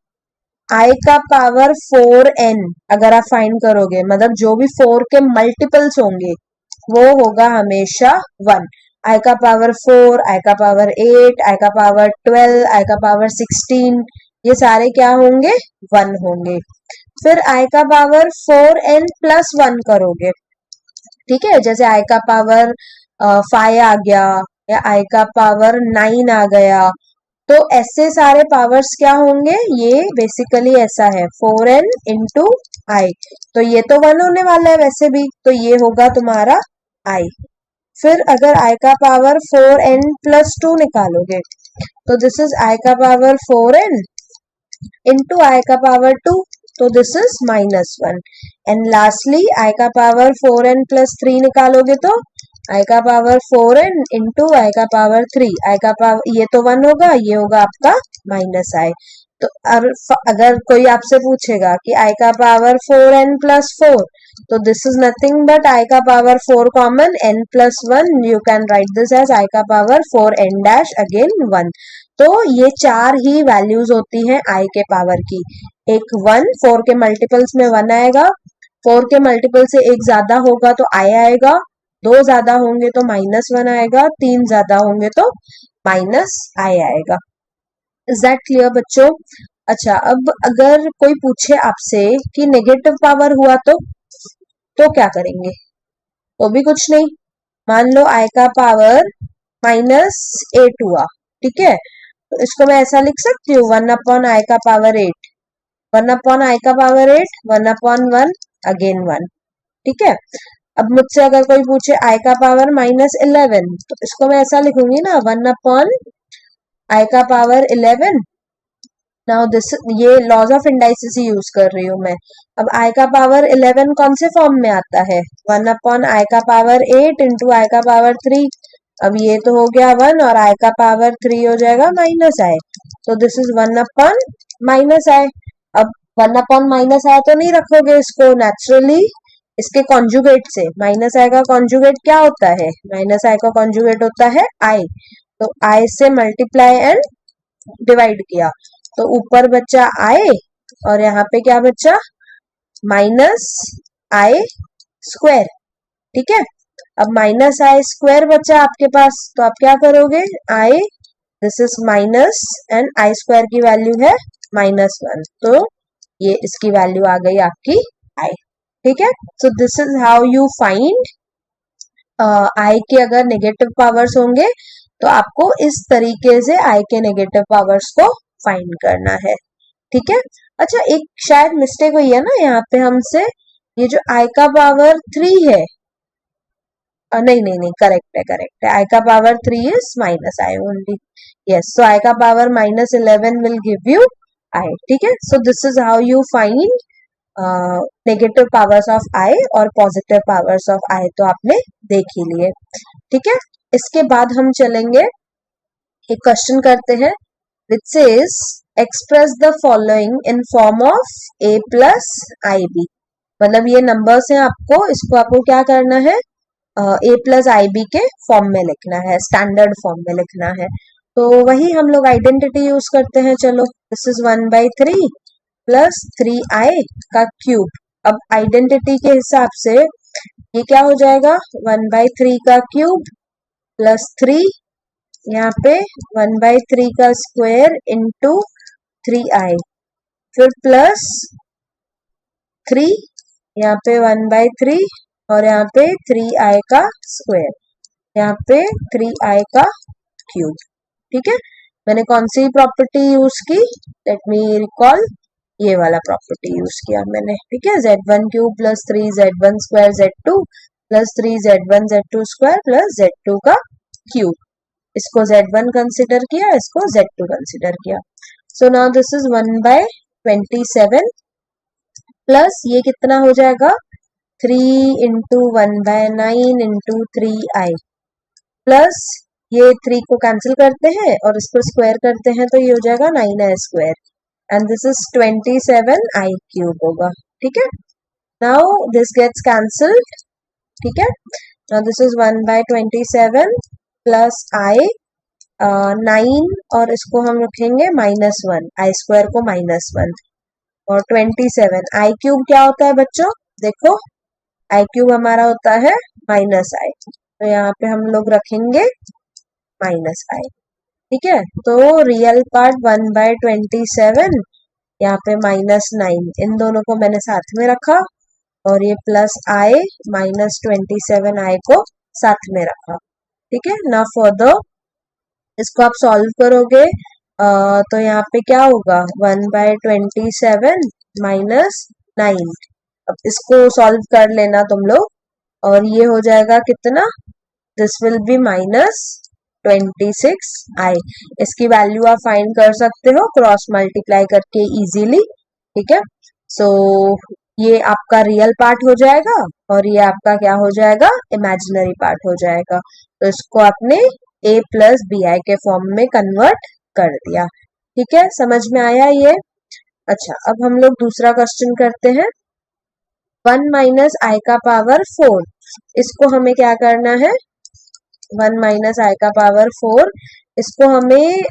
i का पावर 4n अगर आप फाइंड करोगे, मतलब जो भी 4 के मल्टीपल्स होंगे वो होगा हमेशा 1। आई का पावर 4, आई का पावर 8, आई का पावर 12, आई का पावर 16, ये सारे क्या होंगे? 1 होंगे। फिर आई का पावर 4n प्लस 1 करोगे, ठीक है, जैसे आई का पावर 5 आ गया या आई का पावर 9 आ गया, तो ऐसे सारे पावर्स क्या होंगे? ये बेसिकली ऐसा है 4n इंटू आई, तो ये तो 1 होने वाला है वैसे भी, तो ये होगा तुम्हारा आई। फिर अगर आई का पावर 4n प्लस 2 निकालोगे, तो दिस इज आई का पावर 4n इंटू आई का पावर 2, तो this is -1। And lastly I का पावर 4n प्लस 3 निकालोगे, तो आई का पावर 4n इंटू आई का पावर 3, आई का पावर ये तो 1 होगा, ये होगा आपका -i। तो अगर कोई आपसे पूछेगा कि आई का पावर 4n प्लस 4, तो this is nothing but i का power 4 common n plus 1, you can write this as i का पावर 4n डैश अगेन 1। तो ये 4 ही वैल्यूज होती हैं आई के पावर की। एक 1, 4 के मल्टीपल्स में 1 आएगा, 4 के मल्टीपल से एक ज्यादा होगा तो आई आएगा, 2 ज्यादा होंगे तो -1 आएगा, 3 ज्यादा होंगे तो -i आएगा। इज दैट क्लियर बच्चों? अच्छा, अब अगर कोई पूछे आपसे कि नेगेटिव पावर हुआ तो क्या करेंगे? तो भी कुछ नहीं, मान लो आई का पावर -8 हुआ, ठीक है, तो इसको मैं ऐसा लिख सकती हूँ 1 अपॉन आई का पावर 8, 1 अपॉन आई का पावर 8, 1 अपॉन 1 अगेन 1, ठीक है। अब मुझसे अगर कोई पूछे आई का पावर -11, तो इसको मैं ऐसा लिखूंगी ना 1 अपॉन आई का पावर 11। नाउ दिस, ये लॉज ऑफ इंडाइसिस ही यूज कर रही हूँ मैं। अब आई का पावर 11 कौन से फॉर्म में आता है? 1 अपॉन आई का पावर 8 इंटू आई का पावर 3। अब ये तो हो गया 1 और आई का पावर 3 हो जाएगा -i, तो दिस इज 1 अपॉन -i। अब 1 अपॉन -i तो नहीं रखोगे इसको, नेचुरली इसके कॉन्जुगेट से, -i का कॉन्जुगेट क्या होता है? -i का कॉन्जुगेट होता है i, तो i से मल्टीप्लाई एंड डिवाइड किया, तो ऊपर बचा i और यहाँ पे क्या बचा? -i स्क्वायर, ठीक है। अब -i स्क्वायर बचा आपके पास, तो आप क्या करोगे? i, this is minus and i square की वैल्यू है -1, तो ये इसकी वैल्यू आ गई आपकी i, ठीक है। सो this is how you find I के अगर नेगेटिव पावर्स होंगे तो आपको इस तरीके से आई के नेगेटिव पावर्स को फाइंड करना है, ठीक है। अच्छा, एक शायद मिस्टेक हुई है ना यहाँ पे हमसे, ये जो आई का पावर 3 है, नहीं, करेक्ट है, आई का power 3 is -i only, yes, so i का power -11 will give you i, ठीक है। सो this is how you find negative powers of i और पॉजिटिव पावर्स ऑफ आई, तो आपने देख ही लिए, ठीक है। इसके बाद हम चलेंगे, एक क्वेश्चन करते हैं which says express the following in form of a plus ib, मतलब ये नंबर्स हैं, आपको क्या करना है? a प्लस ib के फॉर्म में लिखना है, स्टैंडर्ड फॉर्म में लिखना है। तो वही हम लोग आइडेंटिटी यूज करते हैं, चलो, दिस इज 1/3 प्लस 3i का क्यूब। अब आइडेंटिटी के हिसाब से ये क्या हो जाएगा? 1/3 का क्यूब प्लस 3, यहाँ पे 1/3 का स्क्वायर इंटू 3i, फिर प्लस 3, यहाँ पे 1/3 और यहाँ पे 3i का स्क्वायर, यहाँ पे 3i का क्यूब, ठीक है। मैंने कौन सी प्रॉपर्टी यूज की? लेट मी रिकॉल, ये वाला प्रॉपर्टी यूज किया मैंने, ठीक है। z1 cube plus 3z1 square z2 plus 3z1 z2 square plus z2 का क्यूब, इसको z1 कंसिडर किया, इसको z2 कंसिडर किया। So now this is 1/27 plus ये कितना हो जाएगा? 3 इंटू 1/9 इंटू 3i प्लस ये 3 को कैंसिल करते हैं और इसको स्क्वायर करते हैं, तो ये हो जाएगा 9i square and this is 27i cube होगा, ठीक है। नाउ दिस गेट्स कैंसल्ड, ठीक है। Now this is 1/27 plus i 9 और इसको हम रखेंगे -1, i स्क्वायर को -1, और 27। आई क्यूब क्या होता है बच्चों, देखो आई क्यूब हमारा होता है माइनस आई, तो यहाँ पे हम लोग रखेंगे माइनस आई। ठीक है, तो रियल पार्ट 1/27, यहाँ पे -9, इन दोनों को मैंने साथ में रखा और ये प्लस आई -27 आई को साथ में रखा। ठीक है ना, फर्दर इसको आप सॉल्व करोगे तो यहाँ पे क्या होगा 1/27 -9। अब इसको सॉल्व कर लेना तुम लोग, और ये हो जाएगा कितना, दिस विल बी -26 आई। इसकी वैल्यू आप फाइंड कर सकते हो क्रॉस मल्टीप्लाई करके इजीली। ठीक है, सो ये आपका रियल पार्ट हो जाएगा और ये आपका क्या हो जाएगा, इमेजिनरी पार्ट हो जाएगा। तो इसको आपने a प्लस बी आई के फॉर्म में कन्वर्ट कर दिया। ठीक है, समझ में आया ये। अच्छा, अब हम लोग दूसरा क्वेश्चन करते हैं। 1 माइनस आई का पावर 4, इसको हमें क्या करना है, 1 माइनस आई का पावर 4, इसको हमें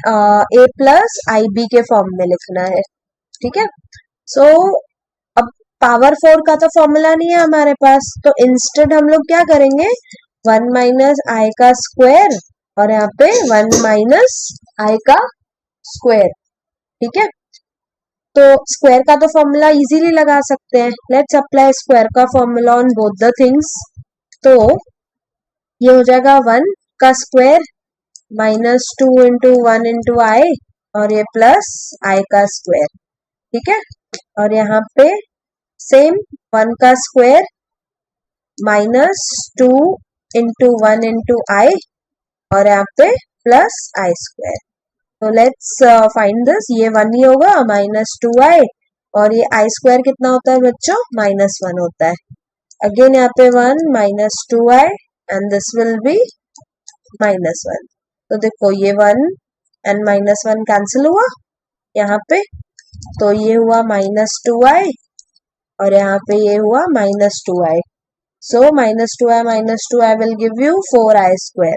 a प्लस आई बी के फॉर्म में लिखना है। ठीक है, सो अब पावर 4 का तो फॉर्मूला नहीं है हमारे पास, तो इंस्टेड हम लोग क्या करेंगे, 1 माइनस आई का स्क्वायर और यहाँ पे 1 माइनस आई का स्क्वायर। ठीक है, तो स्क्वायर का तो फॉर्मूला इजीली लगा सकते हैं। लेट्स अप्लाई स्क्वायर का formula on both the things. तो ये हो जाएगा 1 का स्क्वायर -2 इंटू 1 इंटू आई और ये प्लस आई का स्क्वायर। ठीक है, और यहाँ पे सेम 1 का स्क्वायर -2 इंटू 1 इंटू आई और यहाँ पे प्लस आई स्क्वायर। तो लेट्स फाइंड दिस, ये 1 ही होगा -2i और ये आई स्क्वायर कितना होता है बच्चों, -1 होता है। अगेन यहाँ पे 1 -2i and this will B -1। तो देखो ये 1 एंड -1 कैंसिल हुआ यहाँ पे, तो ये हुआ -2i और यहाँ पे ये हुआ -2i। So -2i will give you 4i square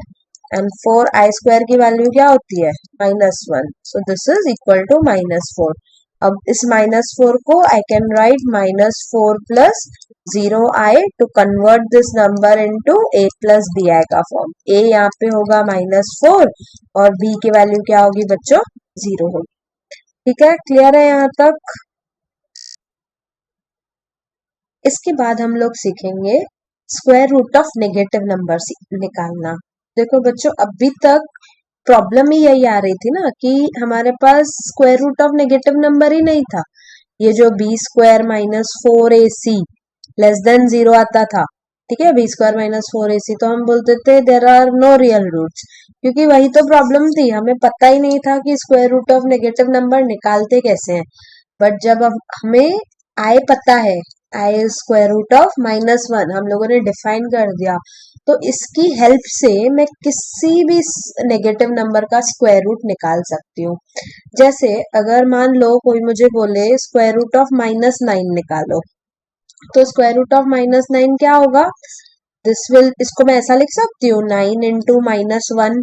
and 4i square की वैल्यू क्या होती है, -1। So this is equal to -4। अब इस -4 को I can write -4 plus 0i to convert this number into a plus b i का फॉर्म। a यहाँ पे होगा -4 और b की वैल्यू क्या होगी बच्चों, 0 होगी। ठीक है, क्लियर है यहाँ तक। इसके बाद हम लोग सीखेंगे square root of negative number निकालना। देखो बच्चों, अभी तक प्रॉब्लम ही यही आ रही थी ना कि हमारे पास square root of negative number ही नहीं था। ये जो B square -4ac less than 0 आता था, ठीक है, बी स्क्वायर -4ac, तो हम बोलते थे there are no real roots, क्योंकि वही तो प्रॉब्लम थी, हमें पता ही नहीं था कि square root of negative number निकालते कैसे हैं। बट जब अब हमें आई पता है, आई स्क्वायर रूट ऑफ -1 हम लोगों ने डिफाइन कर दिया, तो इसकी हेल्प से मैं किसी भी नेगेटिव नंबर का स्क्वायर रूट निकाल सकती हूँ। जैसे अगर मान लो कोई मुझे बोले स्क्वायर रूट ऑफ -9 निकालो, तो स्क्वायर रूट ऑफ -9 क्या होगा, इसको मैं ऐसा लिख सकती हूँ 9 इंटू -1।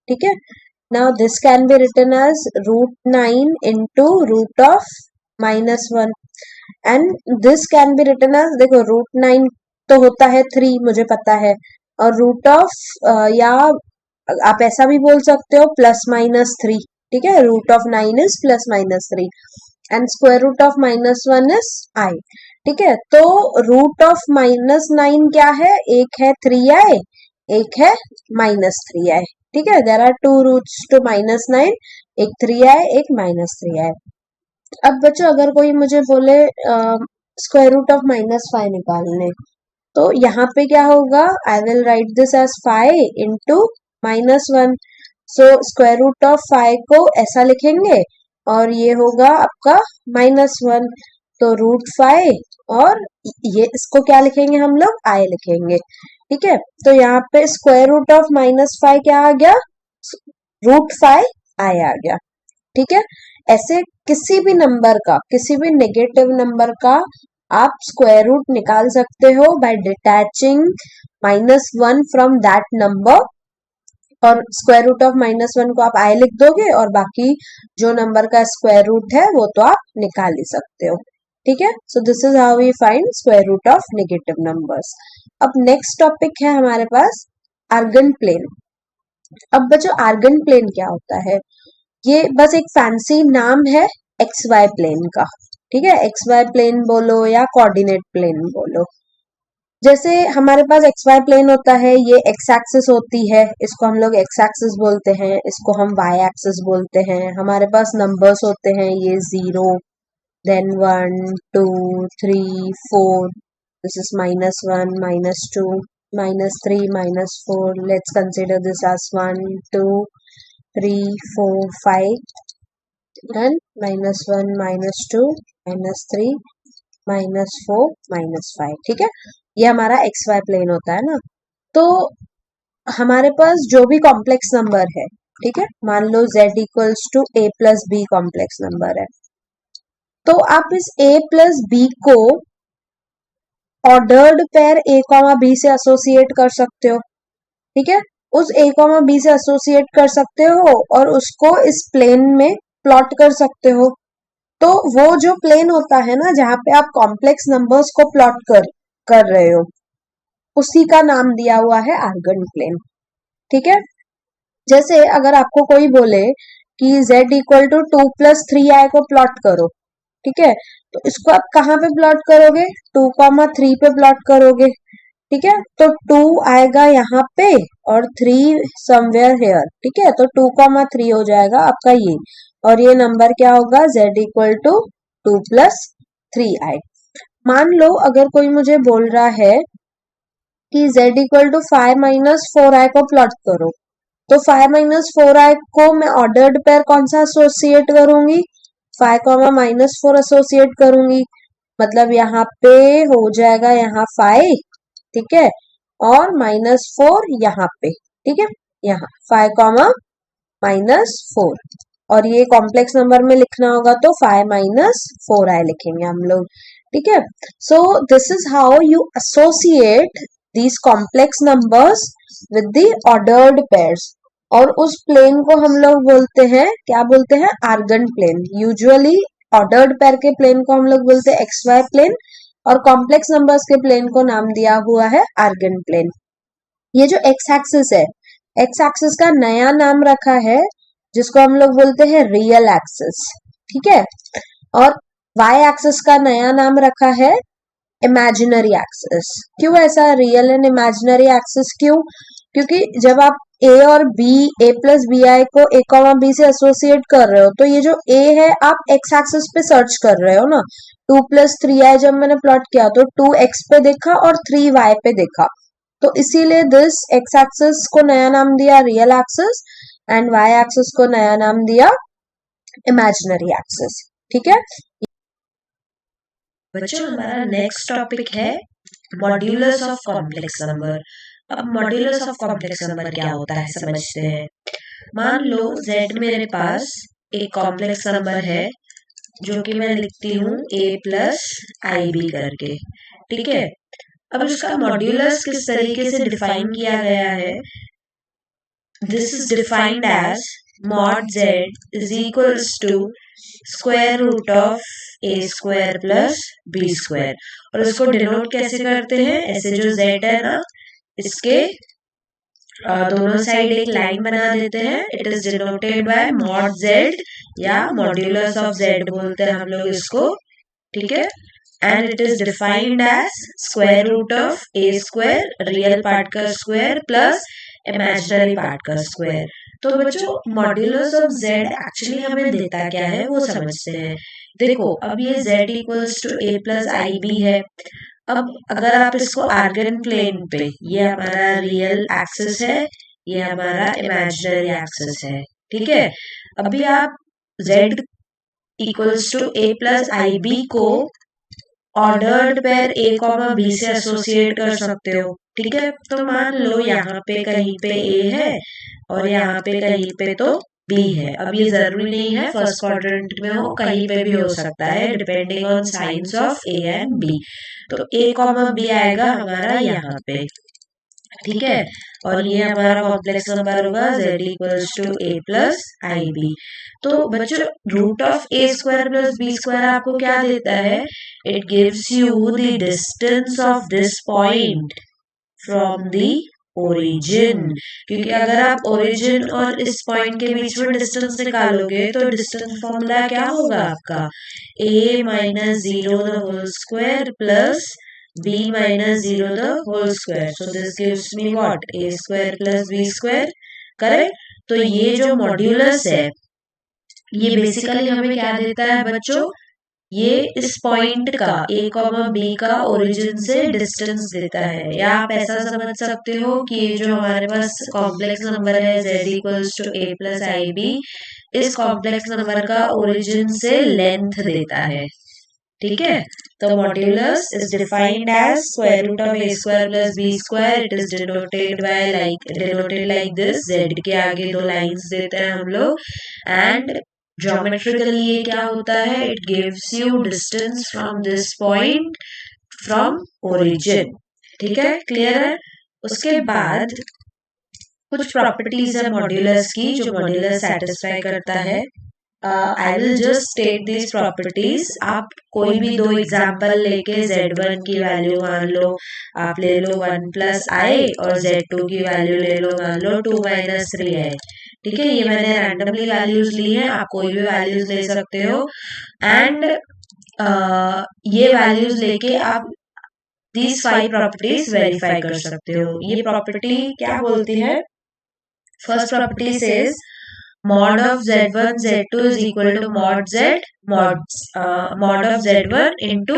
ठीक है, now this can be written as √9 into root of -1 and this can be written as, देखो √9 तो होता है 3, मुझे पता है, और रूट ऑफ या आप ऐसा भी बोल सकते हो +-3। ठीक है, root of 9 is +-3 and square root of -1 is i. ठीक है, तो रूट ऑफ -9 क्या है, एक है 3i, एक है -3i। ठीक है, देयर आर 2 रूट्स टू -9, एक 3i एक -3i। अब बच्चों अगर कोई मुझे बोले स्क्वायर रूट ऑफ -5 निकालने, तो यहाँ पे क्या होगा, I will write this as 5 into -1। So square root of 5 को ऐसा लिखेंगे और ये होगा आपका -1, तो √5 और ये इसको क्या लिखेंगे हम लोग, i लिखेंगे। ठीक है, तो यहाँ पे स्क्वायर रूट ऑफ -5 क्या आ गया, √5 i आ गया। ठीक है, ऐसे किसी भी नंबर का, किसी भी नेगेटिव नंबर का आप स्क्वायर रूट निकाल सकते हो by detaching -1 from that number और स्क्वायर रूट ऑफ -1 को आप आई लिख दोगे और बाकी जो नंबर का स्क्वायर रूट है वो तो आप निकाल ही सकते हो। ठीक है, सो this is how we find square root of negative numbers. अब नेक्स्ट टॉपिक है हमारे पास आर्गन प्लेन। अब बच्चों आर्गन प्लेन क्या होता है? ये बस एक फैंसी नाम है एक्स वाई प्लेन का। ठीक है, एक्स वाई प्लेन बोलो या कोऑर्डिनेट प्लेन बोलो। जैसे हमारे पास एक्स वाई प्लेन होता है, ये एक्स एक्सिस होती है, इसको हम लोग एक्स एक्सिस बोलते हैं, इसको हम वाई एक्सिस बोलते हैं। हमारे पास नंबर्स होते हैं, ये 0, then 1, 2, 3, 4, this is -1, -2, -3, -4, let's consider this as 1, 2, 3, 4, 5 and -1, -2, -3, -4, -5। ठीक है, ये हमारा एक्स वाई प्लेन होता है ना। तो हमारे पास जो भी कॉम्प्लेक्स नंबर है, ठीक है, मान लो z equals to a plus b complex number है, तो आप इस a प्लस बी को ordered pair a comma B से एसोसिएट कर सकते हो। ठीक है, उस a कॉमा बी से एसोसिएट कर सकते हो और उसको इस प्लेन में प्लॉट कर सकते हो। तो वो जो प्लेन होता है ना जहां पे आप कॉम्प्लेक्स नंबर्स को प्लॉट कर रहे हो, उसी का नाम दिया हुआ है आर्गन प्लेन। ठीक है, जैसे अगर आपको कोई बोले कि z equal to 2 plus 3i को प्लॉट करो, ठीक है, तो इसको आप कहाँ पे प्लॉट करोगे? 2,3 पे प्लॉट करोगे। ठीक है, तो 2 आएगा यहाँ पे और 3 समवेयर हेयर। ठीक है, तो 2,3 हो जाएगा आपका ये, और ये नंबर क्या होगा? z equal to 2 plus 3i। मान लो अगर कोई मुझे बोल रहा है कि z equal to 5 minus 4i को प्लॉट करो, तो 5 माइनस 4i को मैं ऑर्डर्ड पेयर कौन सा एसोसिएट करूंगी? 5, -4 एसोसिएट करूंगी। मतलब यहाँ पे हो जाएगा यहाँ 5, ठीक है, और -4 यहाँ पे। ठीक है, यहाँ 5, -4, और ये कॉम्प्लेक्स नंबर में लिखना होगा तो 5 - 4i लिखेंगे हम लोग। ठीक है, सो this is how you associate these complex numbers with the ordered pairs, और उस प्लेन को हम लोग बोलते हैं, क्या बोलते हैं? Argand plane. Usually ordered pair के प्लेन को हम लोग बोलते हैं एक्स वाई प्लेन, और कॉम्प्लेक्स नंबर्स के प्लेन को नाम दिया हुआ है आर्गन प्लेन। ये जो एक्स एक्सिस है, एक्स एक्सिस का नया नाम रखा है जिसको हम लोग बोलते हैं रियल एक्सिस। ठीक है, और वाई एक्सिस का नया नाम रखा है इमेजिनरी एक्सिस। क्यों ऐसा रियल एंड इमेजिनरी एक्सिस? क्यों? क्योंकि जब आप a और b, a plus b i को a कॉमा बी से एसोसिएट कर रहे हो, तो ये जो a है आप x एक्सिस पे सर्च कर रहे हो ना। 2 प्लस 3i जब मैंने प्लॉट किया तो 2x पे देखा और 3y पे देखा, तो इसीलिए दिस x एक्सिस को नया नाम दिया real axis and y axis को नया नाम दिया इमेजिनरी एक्सिस। ठीक है बच्चों, हमारा नेक्स्ट टॉपिक है मॉड्यूलस ऑफ कॉम्प्लेक्स नंबर। अब मॉड्यूलस ऑफ कॉम्प्लेक्स नंबर क्या होता है समझते हैं। मान लो z मेरे पास एक कॉम्प्लेक्स नंबर है जो कि मैं लिखती हूँ a प्लस आई बी करके। ठीक है, अब इसका मॉड्यूलस किस तरीके से डिफाइन किया गया है? This is defined as mod z is equals to square root of a square plus b square. और इसको डिनोट कैसे करते हैं? ऐसे जो z है ना, इसके दोनों साइड एक लाइन बना देते हैं। It is denoted by mod z या मॉड्यूलस ऑफ z बोलते हैं हम लोग इसको। ठीक है, and it is defined as square root of a square, real part का स्क्वायर, प्लस इमेजिनरी पार्ट का स्क्वायर। तो बच्चों, मॉड्यूलस ऑफ z एक्चुअली हमें देता क्या है वो समझते हैं। देखो, अब ये z equals to a plus i b है। अब अगर आप इसको आर्गन प्लेन पे, ये हमारा रियल एक्सिस है, ये हमारा इमेजिनरी एक्सिस है। ठीक है, अभी आप z equals to a plus i B को ordered pair a comma B से एसोसिएट कर सकते हो। ठीक है, तो मान लो यहाँ पे कहीं पे a है और यहाँ पे कहीं पे तो b है। अब ये जरूरी नहीं है फर्स्ट क्वाड्रेंट में हो, कहीं पे भी हो सकता है depending on science of a and b। तो a कॉमा b आएगा हमारा यहाँ पे, ठीक है। और ये हमारा कॉम्प्लेक्स नंबर होगा z equals to a plus i b. तो बच्चों root of a square plus b square आपको क्या देता है? It gives you the distance of this point from the origin. क्योंकि अगर आप ओरिजिन और इस पॉइंट के बीच में डिस्टेंस निकालोगे तो डिस्टेंस फॉर्मूला क्या होगा आपका? a minus zero the whole square plus b minus 0 the whole square. So this gives me what? A square plus b square. Correct? तो ये जो मॉड्यूलस है ये बेसिकली हमें क्या देता है बच्चों? ये इस पॉइंट का a कॉमा b का ओरिजिन से डिस्टेंस देता है। या आप ऐसा समझ सकते हो कि ये जो हमारे पास कॉम्प्लेक्स नंबर है z equals to a plus i b, इस कॉम्प्लेक्स नंबर का ओरिजिन से लेंथ देता है। ठीक है। तो modulus is defined as square root of a square plus b square. It is denoted like this. z के आगे दो लाइंस देते हैं हम लोग एंड ज्योमेट्रिकली ये क्या होता है? It gives you distance from this point from origin. ठीक है, क्लियर है? उसके बाद कुछ प्रॉपर्टीज है मॉड्यूलस की जो मॉड्यूलस सेटिस्फाई करता है। I will just state this properties. आप कोई भी दो एग्जाम्पल लेके z1 की वैल्यू मान लो, आप ले लो 1 प्लस आई और z2 की वैल्यू ले लो मान लो 2 माइनस 3 है। ठीक है, ये मैंने रैंडमली वैल्यूज ली है, आप कोई भी वैल्यूज ले सकते हो एंड ये वैल्यूज लेके आप दीज 5 प्रॉपर्टीज वेरीफाई कर सकते हो। ये प्रॉपर्टी क्या बोलती है? First property says mod of z1 z2 is equal to mod z mod of z1 into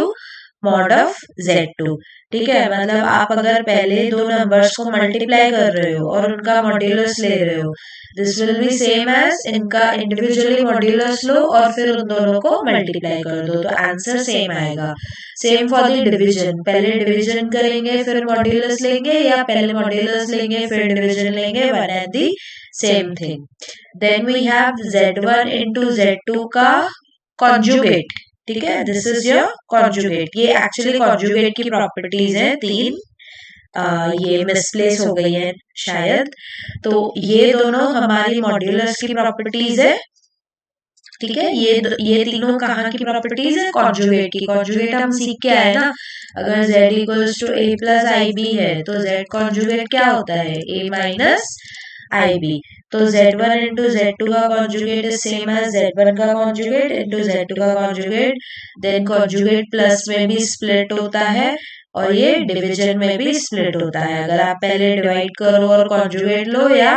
mod of z2। ठीक है, मतलब आप अगर पहले दो नंबर्स को मल्टीप्लाई कर रहे हो और उनका मॉड्यूलस ले रहे हो, this will be same as इनका इंडिविजुअली मॉड्यूलस लो और फिर उन दोनों को मल्टीप्लाई कर दो, तो आंसर सेम आएगा। सेम फॉर द डिवीजन, पहले डिवीजन करेंगे फिर मॉड्यूलस लेंगे या पहले मॉड्यूलस लेंगे फिर डिवीजन लेंगे, one and the same thing. Then we have z1 into z2 का कॉन्जुगेट। ठीक है, दिस इज योर कॉन्जुगेट। ये एक्चुअली कॉन्जुगेट की प्रॉपर्टीज है तीन, ये मिसप्लेस हो गई है शायद। तो ये दोनों हमारी मॉड्यूलस की प्रॉपर्टीज है। ठीक है, ये तीनों कहाँ की प्रॉपर्टीज है? कॉन्जुगेट की। कॉन्जुगेट हम सीख के आए ना, अगर z equals to a plus i b है तो z कॉन्जुगेट क्या होता है? a minus i b. तो z1 इंटू z2 का conjugate is same as z1 का कॉन्जुगेट इंटू z2 का कॉन्जुगेट। देन कॉन्जुगेट प्लस में भी स्प्लिट होता है और ये डिवीजन में भी स्प्लिट होता है। अगर आप पहले डिवाइड करो और कॉन्जुगेट लो या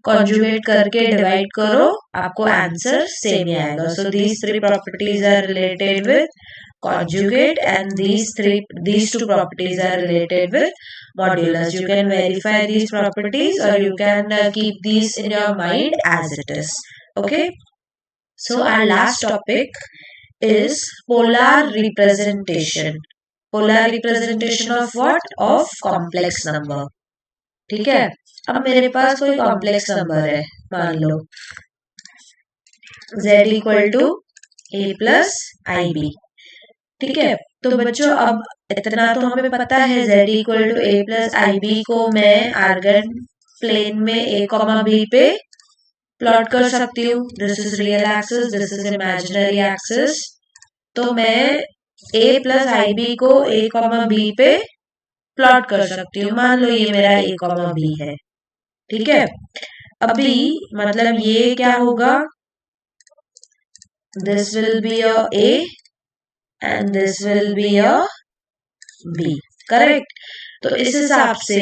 कॉन्जुगेट करके डिवाइड करो, आपको आंसर सेम ही आएगा। So these three properties are related with conjugate and these two properties are related with modulus. You can verify these properties or you can keep these in your mind as it is. Okay, so our last topic is polar representation. Polar representation of what? Of complex number. ठीक है, अब मेरे पास कोई कॉम्प्लेक्स नंबर है, मान लो z equal to a plus i b. ठीक है, तो बच्चों अब इतना तो हमें पता है z equal to a plus i B को मैं आर्गन प्लेन में a कॉमा b पे प्लॉट कर सकती हूँ। This is real axis, this is imaginary axis. तो मैं a प्लस आई बी को a कॉमा b पे प्लॉट कर सकती हूँ। मान लो ये मेरा a कॉमा b है। ठीक है, अभी मतलब ये क्या होगा? This will be your a and this will be your b, correct? तो इस हिसाब से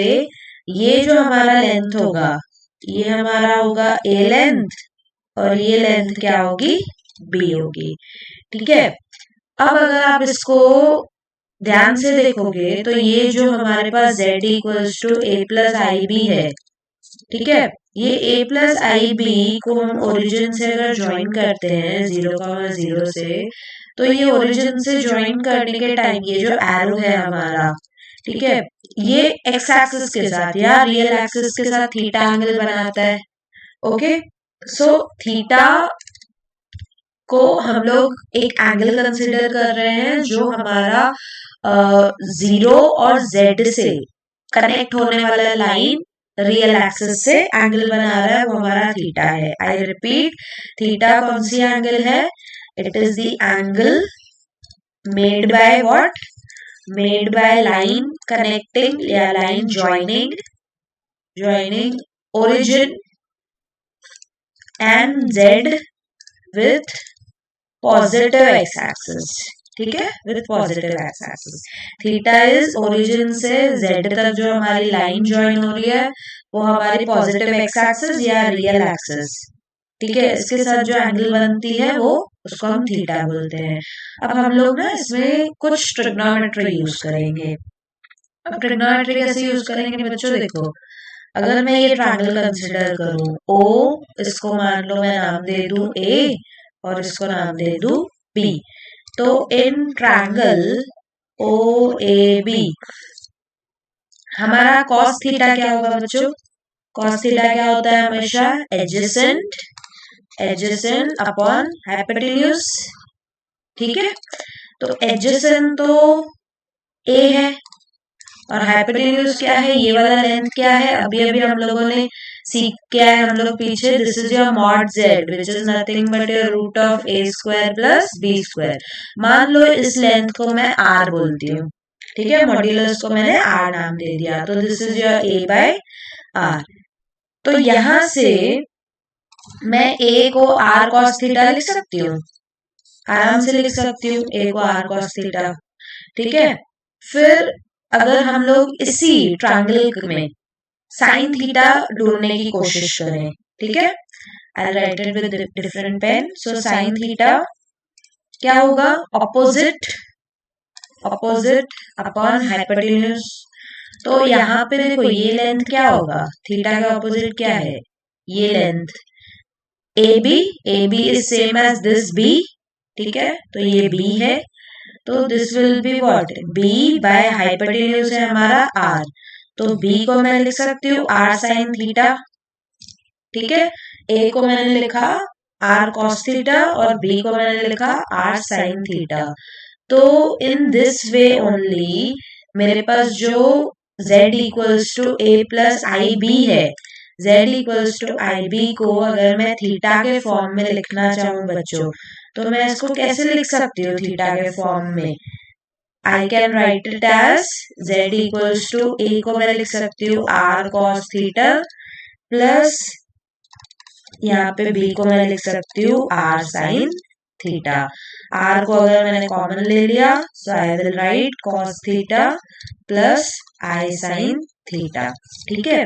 ये जो हमारा लेंथ होगा ये हमारा होगा a लेंथ और ये लेंथ क्या होगी? b होगी। ठीक है, अब अगर आप इसको ध्यान से देखोगे तो ये जो हमारे पास z equals to a plus i b है, ठीक है, ये a प्लस आई बी को हम ओरिजिन से अगर ज्वाइन करते हैं 0,0 से, तो ये ओरिजिन से ज्वाइन करने के टाइम ये जो एरो है हमारा, ठीक है, ये एक्स एक्सिस के साथ या रियल एक्सिस के साथ थीटा एंगल बनाता है। ओके, सो थीटा को हम लोग एक एंगल कंसिडर कर रहे हैं जो हमारा 0 और z से कनेक्ट होने वाला लाइन रियल एक्सिस से एंगल बना रहा है वो हमारा थीटा है। आई रिपीट, थीटा कौन सी एंगल है? It is the angle made by what? Made by line connecting या line joining origin and z with positive x-axis, ठीक है, with positive x-axis। Theta is origin से z तक जो हमारी लाइन ज्वाइन हो रही है वो हमारी पॉजिटिव x-axis या रियल एक्सिस, ठीक है, इसके साथ जो एंगल बनती है वो उसको हम थीटा बोलते हैं। अब हम लोग ना इसमें कुछ ट्रिग्नोमेट्री यूज करेंगे। अब ट्रिग्नोमेट्री कैसे यूज करेंगे बच्चों? देखो, अगर मैं ये ट्रायंगल कंसिडर करूं ओ, इसको मान लो मैं नाम दे दूं ए और इसको नाम दे दूं बी, तो in triangle O A B हमारा कॉस थीटा क्या होगा बच्चों? कॉस थीटा क्या होता है हमेशा? एडजेसेंट अपॉन हाइपोटेन्यूज, ठीक है। तो एडजेसेंट तो ए है और हाइपोटेन्यूज क्या है? ये वाला लेंथ क्या है? अभी अभी हम लोगों ने सीख क्या है हम लोग पीछे? This is your mod z which is nothing but your root of a square plus b square. मान लो इस लेंथ को मैं आर बोलती हूँ, ठीक है, मॉड्यूलस को मैंने आर नाम दे दिया, तो this is your a by r. तो यहां से मैं ए को आर कॉस थीटा लिख सकती हूँ, आराम से लिख सकती हूँ ए को आर कॉस थीटा, ठीक है। फिर अगर हम लोग इसी ट्रायंगल में साइन थीटा ढूंढने की कोशिश करें, ठीक है, I write it with different pen. So sine theta क्या होगा? Opposite upon hypotenuse. तो यहाँ पे देखो ये लेंथ क्या होगा? थीटा का ऑपोजिट क्या है? ये length a b is same as this b, ठीक है, तो ये बी है, तो this will be what? B by hypotenuse है हमारा आर, तो बी को मैं लिख सकती हूँ आर साइन थीटा, ठीक है। ए को मैंने लिखा आर कॉस थीटा और बी को मैंने लिखा आर साइन थीटा। तो इन दिस वे ओनली मेरे पास जो z equals to a plus i b है, z equals to i B को अगर मैं थीटा के फॉर्म में लिखना चाहूँ बच्चों, तो मैं इसको कैसे लिख सकती हूँ थीटा के फॉर्म में? I can write it as z equals to a को मैं लिख सकती हूँ आर कॉस थीटा प्लस यहाँ पे बी को मैं लिख सकती हूँ आर साइन थीटा। आर को अगर मैंने कॉमन ले लिया so I will write cos theta plus i sine theta, ठीक है।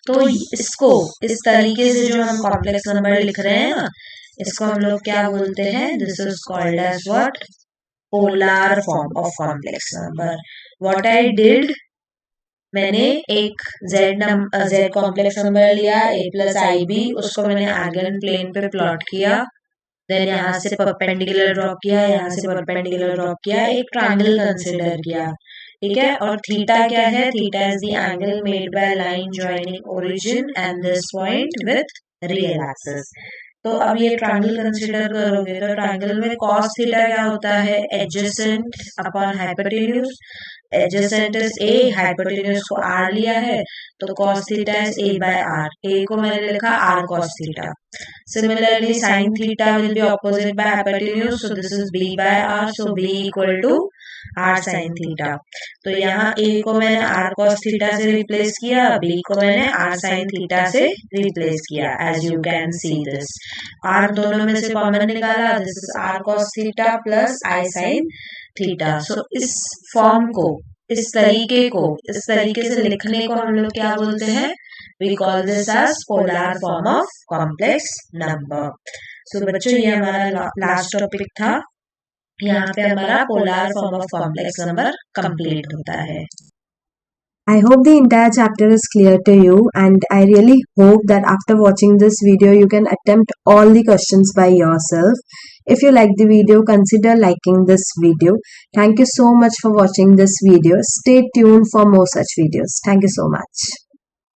तो इसको इस तरीके से जो हम कॉम्प्लेक्स नंबर लिख रहे हैं ना, इसको हम लोग क्या बोलते हैं? This is called as what? Polar form of complex number. What I did, मैंने एक z कॉम्प्लेक्स नंबर लिया a प्लस आई बी, उसको मैंने आर्गन प्लेन पे प्लॉट किया, देन यहाँ से परपेंडिकुलर ड्रॉ किया, यहाँ से परपेंडिकुलर ड्रॉ किया, एक ट्रायंगल कंसिडर किया, ठीक है। और थीटा क्या है? Theta is the angle made by line joining origin and this point with real axis. तो अब ये ट्रायंगल कंसिडर करोगे तो ट्रायंगल में कॉस थीटा क्या होता है? Adjacent upon hypotenuse. Adjacent is a, hypotenuse को आर लिया है, तो cos theta is a by r, a को मैंने लिखा r cos theta. Similarly sine theta will be opposite by hypotenuse, so this is b by r, so b equal to r sine theta. तो यहाँ ए को मैंने आर कॉस थीटा से रिप्लेस किया, बी को मैंने आर साइन थीटा से रिप्लेस किया, as you can see this. R दोनों में से कॉमन निकाला, this is r cos theta plus i sine theta. So इस फॉर्म को, इस तरीके से लिखने को हम लोग क्या बोलते हैं? We call this as polar form of complex number. So बच्चों ये हमारा लास्ट टॉपिक था, यहाँ पे हमारा polar form of complex number complete होता है। I hope the entire chapter is clear to you, and I really hope that after watching this video you can attempt all the questions by yourself. If you like the video, consider liking this video. Thank you so much for watching this video. Stay tuned for more such videos. Thank you so much.